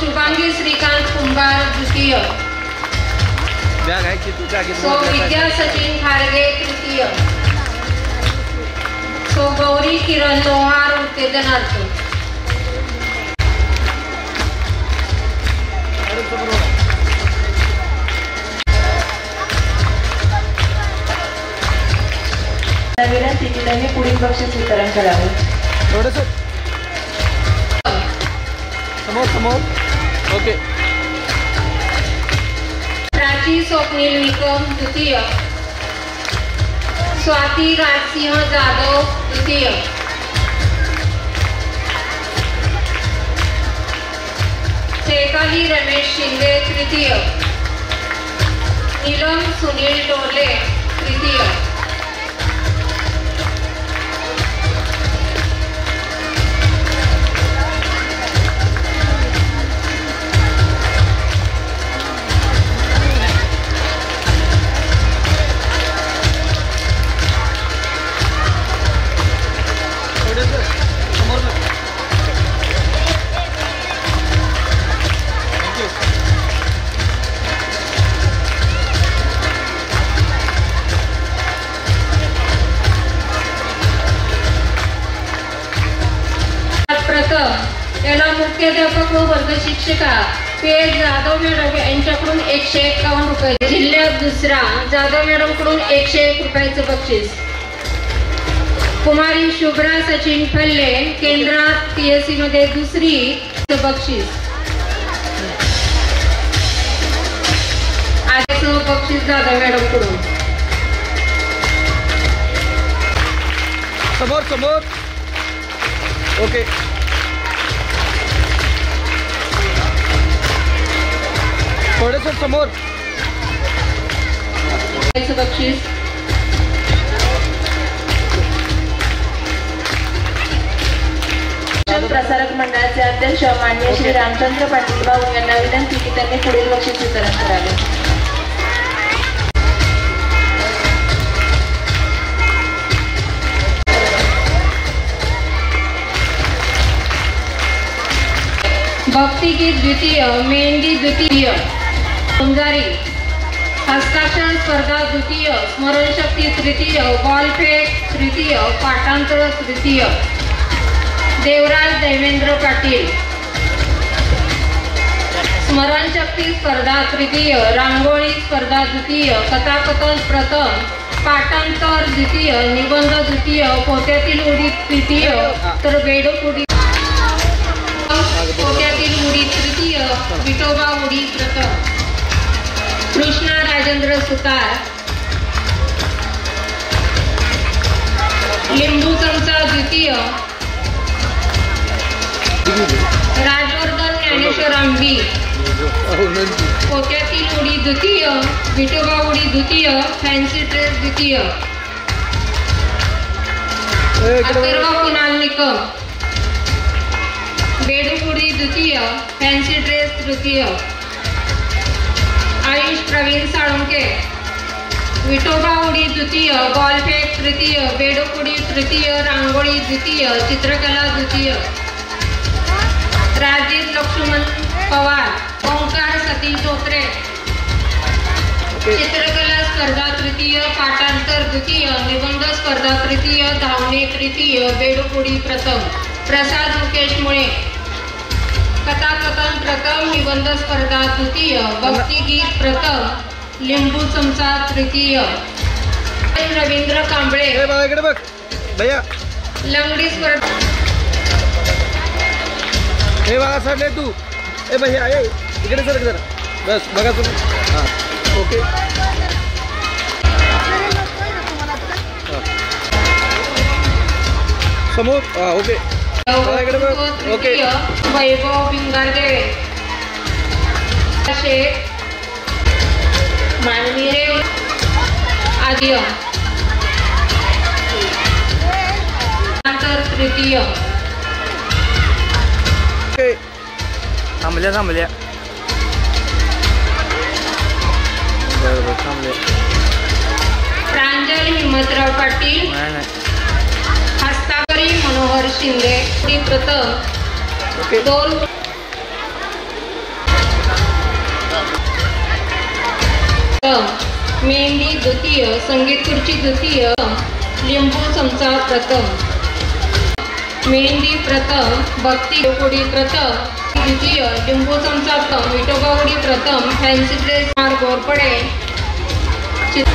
शुभांगी श्रीकांत कुंभार द्वितीय, विद्या सचिन खारगे तृतीय, गौरी किरण लोहार उत्तेजनार्थ, विनंती की त्यांनी पुढील बक्षीस वितरण करावे. समोर. ओके. प्राची स्वप्नील निकम द्वितीय, स्वाती राजसिंह जाधव तृतीय, शेफाली रमेश शिंदे तृतीय, नीलम सुनील डोले तृतीय, याला मुख्याध्यापक व वर्ग शिक्षिका पे जाधव मॅडम यांच्याकडून 151 रुपये, जिल्ह्यात दुसरा जाधव मॅडम कडून 101 रुपयाचं बक्षीस, कुमारी शुभ्रा सचिन फल्ले केंद्रात PSC मध्ये दुसरी बक्षीस, आजचं बक्षीस जाधव मॅडम कडून. समोर. ओके. थोडंसं समोर. बक्षीस प्रसारक मंडळाचे अध्यक्ष माननीय श्री रामचंद्र पाटील भाऊ यांना विनंती की त्यांनी पुढील बक्षीस वितरण करावे. भक्तिगीत द्वितीय, मेहंदी द्वितीय, समजारी, हस्ताक्षर स्पर्धा द्वितीय, स्मरणशक्ती तृतीय, बॉलफेक तृतीय, पाठांतर तृतीय, देवराज देवेंद्र पाटील. स्मरणशक्ती स्पर्धा तृतीय, रांगोळी स्पर्धा द्वितीय, कथाकथन प्रथम, पाठांतर द्वितीय, निबंध द्वितीय, पोत्यातील उडी तृतीय, तर बेडूक उडी पोत्यातील उडी तृतीय, विठोबा उडी प्रथम. कृष्णा राजेंद्र सुतार. लिंबू चमचा द्वितीय, राजवर्धन ज्ञानेश्वर आंबी. पोत्यातील उडी द्वितीय, विठोबा उडी द्वितीय, फॅन्सी ड्रेस द्वितीय, अथर्व कुणाल निकम. बेडूक उडी द्वितीय, फॅन्सी ड्रेस तृतीय, आयुष प्रवीण साळुंके. विठोबा उडी द्वितीय, बॉलफेक तृतीय, बेडूक उडी तृतीय, रांगोळी द्वितीय, चित्रकला द्वितीय, राजीव लक्ष्मण पवार. ओंकार सतीश धोत्रे. चित्रकला स्पर्धा तृतीय, पाठांतर द्वितीय, निबंध स्पर्धा तृतीय, धावणे तृतीय, बेडूक उडी प्रथम. प्रसाद मुकेश मुळे. कथाकथन प्रथम, निबंध स्पर्धा द्वितीय, भक्तिगीत प्रथम, लिंबू चमचा तृतीय. रवींद्र कांबळे. लंगडी स्पर्धा. हे बघा सर तू ए भैया ये इकडे सर जरा बस बघा तुम्ही. हां ओके. समोर हां ओके. ओके. वैभव भिंगारदेवे. शेख माननीय आद्य तृतीय. थांबल्या थांबल्या बरोबर थांबले. प्रांजल हिम्मतराव पाटील. हस्ताक्षरी मनोहर शिंदे. प्रथम. ओके. दोन. मेहंदी द्वितीय, संगीत खुर्ची द्वितीय, लिंबू चमचा प्रथम. मेहंदी प्रथम, भक्ती उडी प्रथम द्वितीय, लिंबू चमचा प्रथम, विठोबा उडी प्रथम, फॅन्सी ड्रेस घोरपडे.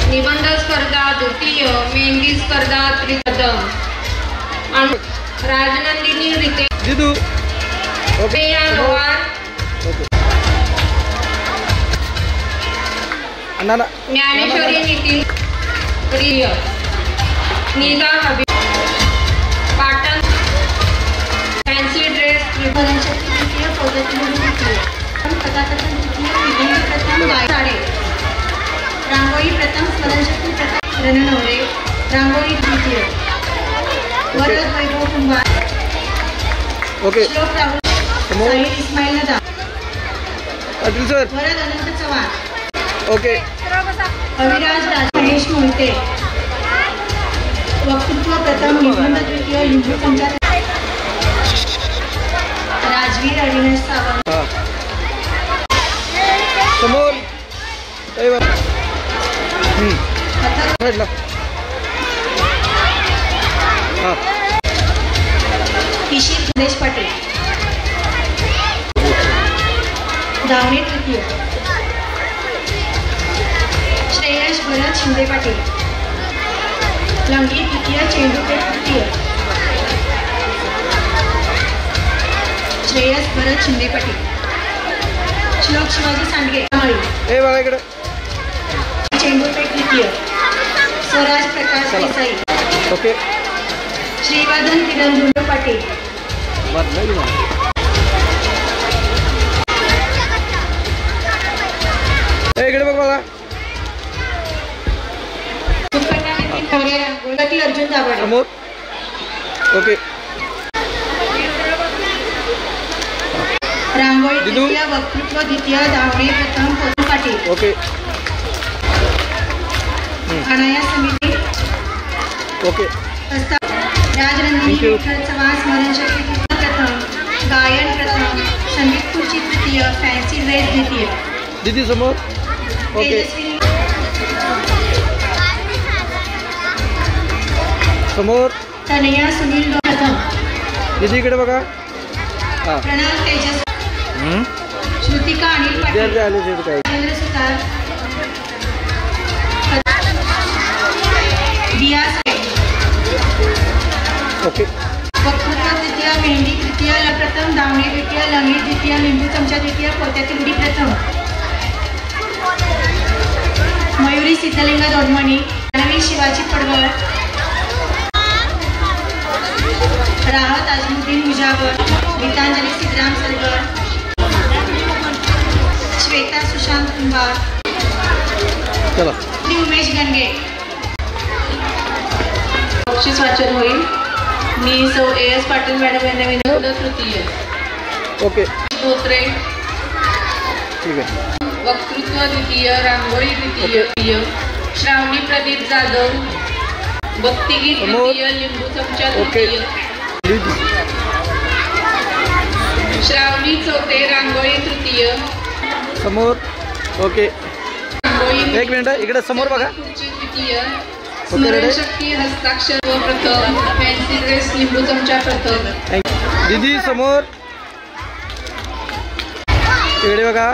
निबंध स्पर्धा द्वितीय, मेहंदी स्पर्धा प्रथम. राजनंदिनी रिते. जिदू. ओके. ज्ञानेश्वरी नितीन प्रिय. नीता हबीब. पाटण फॅन्सी ड्रेस स्मरणशक्ती तृतीय, पोत्यातील उडी तृतीय, कथाकथन तृतीय, निबंध प्रथम, साडे. रांगोळी प्रथम, स्मरणशक्ती प्रथम, रणनवरे. रांगोळी द्वितीय, वरद वैभव कुंभार. ओके. श्लोक राहुल. साहिल इस्माईल नदा. अतुल सर. वरद अनंत चव्हाण. ओके. अविराज राज. महेश मोहिते. वक्तृत्व प्रथम, निबंध द्वितीय, लिंबू चमचा. राजवीर अविनाश सावंत. समोर किशीर गणेश पाटील. धावणे तृतीय, श्रेयश भरत शिंदे पाटील. लंगी द्वितीय, चेंडूपेठ तृतीय, श्रेयस भरत शिंदे पाटील. श्लोक शिवाजी सांडगे. ए बघा इकडे. चेंडूपेठ द्वितीय, स्वराज प्रकाश देसाई. ओके. श्रीवर्धन किरण गुंडू पाटील. इकडे बघ बघा. अर्जुन दाभाडे. समोर. ओके. रांगोळी दिनू. द्वितीय, वक्तृत्व द्वितीय, धावणे प्रथम, पोतू पाटील. ओके अनाया समिती ओके प्रस्ताव राजनंदिनी Thank you. विठ्ठल चव्हाण स्मरणशक्ती प्रथम, गायन प्रथम, संगीत खुर्ची तृतीय, फॅन्सी ड्रेस द्वितीय. दीदी समोर ओके तेजस्विनी समोर तनया सुनील प्रथम, दीदी इकडे बघा हां प्रणव तेजस, श्रुतिका अनिल विद्यार्थी पाटील, आले तिथे काय राजेंद्र सुतार, दिया ओके वक्तृत्व द्वितीय, मेहंदी तृतीय, प्रथम, धावणे द्वितीय, लंगडी द्वितीय, लिंबू चमचा द्वितीय, पोत्यातील उडी प्रथम. मयुरी सिद्धलिंग दोडमणी, मानवी शिवाजी पडवळ, राहत अजमुद्दीन मुजावर, गीतांजली सिद्धराम सरगर, श्वेता सुशांत कुंभार, चला श्री उमेश गणगे. बक्षीस वाचन होईल. मी सौ A.S. पाटील मॅडम यांना विनंती. तृतीय ओके धोत्रे, ठीक आहे वक्तृत्व द्वितीय, रांगोळी द्वितीय, श्रावणी प्रदीप जाधव, भक्तिगीत समोर. द्वितीय, लिंबू चमचा ओके. तृतीय, दीदी श्रावणी चौथे, रांगोळी तृतीय, समोर ओके रांगोळी एक मिनिट इकडे समोर बघा खुर्ची द्वितीय, रेडी? स्मरणशक्ती हस्ताक्षर व प्रथम, फॅन्सी ड्रेस लिंबू चमचा प्रथम, दीदी समोर इकडे बघा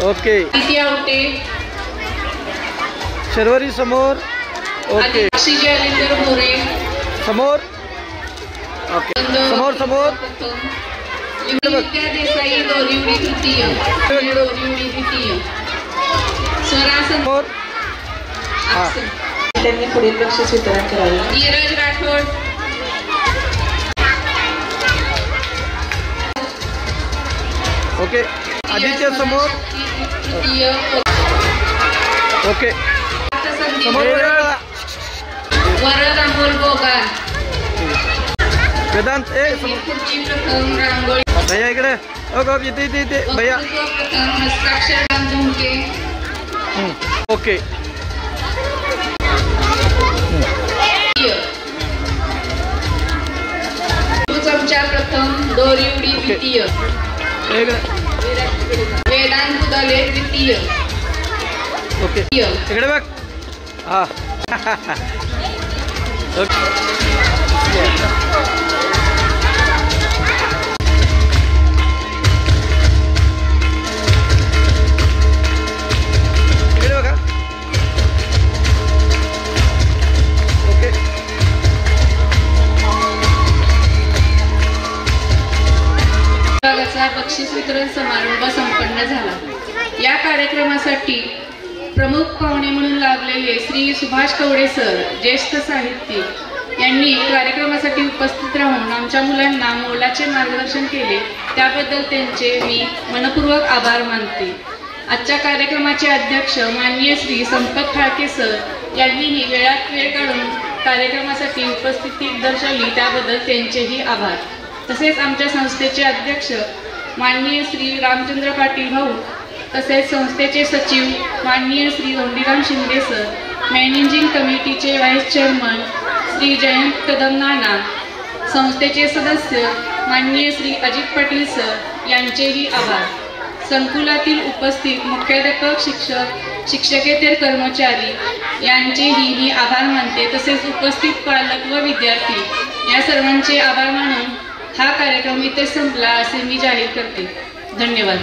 ओके द्वितीय आवटे, शर्वरी समोर ओके आदिवासी जयलिंदर मोरे, समोर ओके समोर समोर प्रथम, विद्या देसाई दोरिवडी तृतीय, दोरिवडी द्वितीय, स्वरा समोर हां त्यांनी पुढील बक्षीस वितरण करावे. धीरज राठोड, ओके आदित्य समोर तृतीय, ओके संदीप समोर बघा. वरद अमोल गोगार, वेदांत ए समोर खुर्ची प्रथम, रांगोळी भैया इकडे ओके इथे इथे इथे भैया वक्तृत्व प्रथम, हस्ताक्षर राम झुमके, ओके लिंबू चमचा प्रथम, दोरिवडी द्वितीय, इकडे वेदांत बुदले द्वितीय, ओके इकडे बघ हां ओके इकडे बघा ओके विभागाचा बक्षीस वितरण समारंभ संपन्न झाला. या कार्यक्रमासाठी प्रमुख पाहुणे म्हणून लाभलेले श्री सुभाष कवडे सर, ज्येष्ठ साहित्यिक यांनी कार्यक्रमासाठी उपस्थित राहून आमच्या मुलांना मोलाचे मार्गदर्शन केले, त्याबद्दल त्यांचे मी मनपूर्वक आभार मानते. आजच्या कार्यक्रमाचे अध्यक्ष माननीय श्री संपत फाळके सर यांनीही वेळात वेळ काढून कार्यक्रमासाठी उपस्थिती दर्शवली, त्याबद्दल त्यांचेही आभार. तसेच आमच्या संस्थेचे अध्यक्ष माननीय श्री रामचंद्र पाटील भाऊ, तसेच संस्थेचे सचिव माननीय श्री धोंडीराम शिंदे सर, मॅनेजिंग कमिटीचे व्हाईस चेअरमन श्री जयंत कदम नाना, संस्थेचे सदस्य माननीय श्री अजित पाटील सर यांचेही आभार. संकुलातील उपस्थित मुख्याध्यापक, शिक्षक, शिक्षकेतर कर्मचारी यांचेही मी आभार मानते. तसेच उपस्थित पालक व विद्यार्थी या सर्वांचे आभार मानून हा कार्यक्रम इथे संपला असे मी जाहीर करते. धन्यवाद.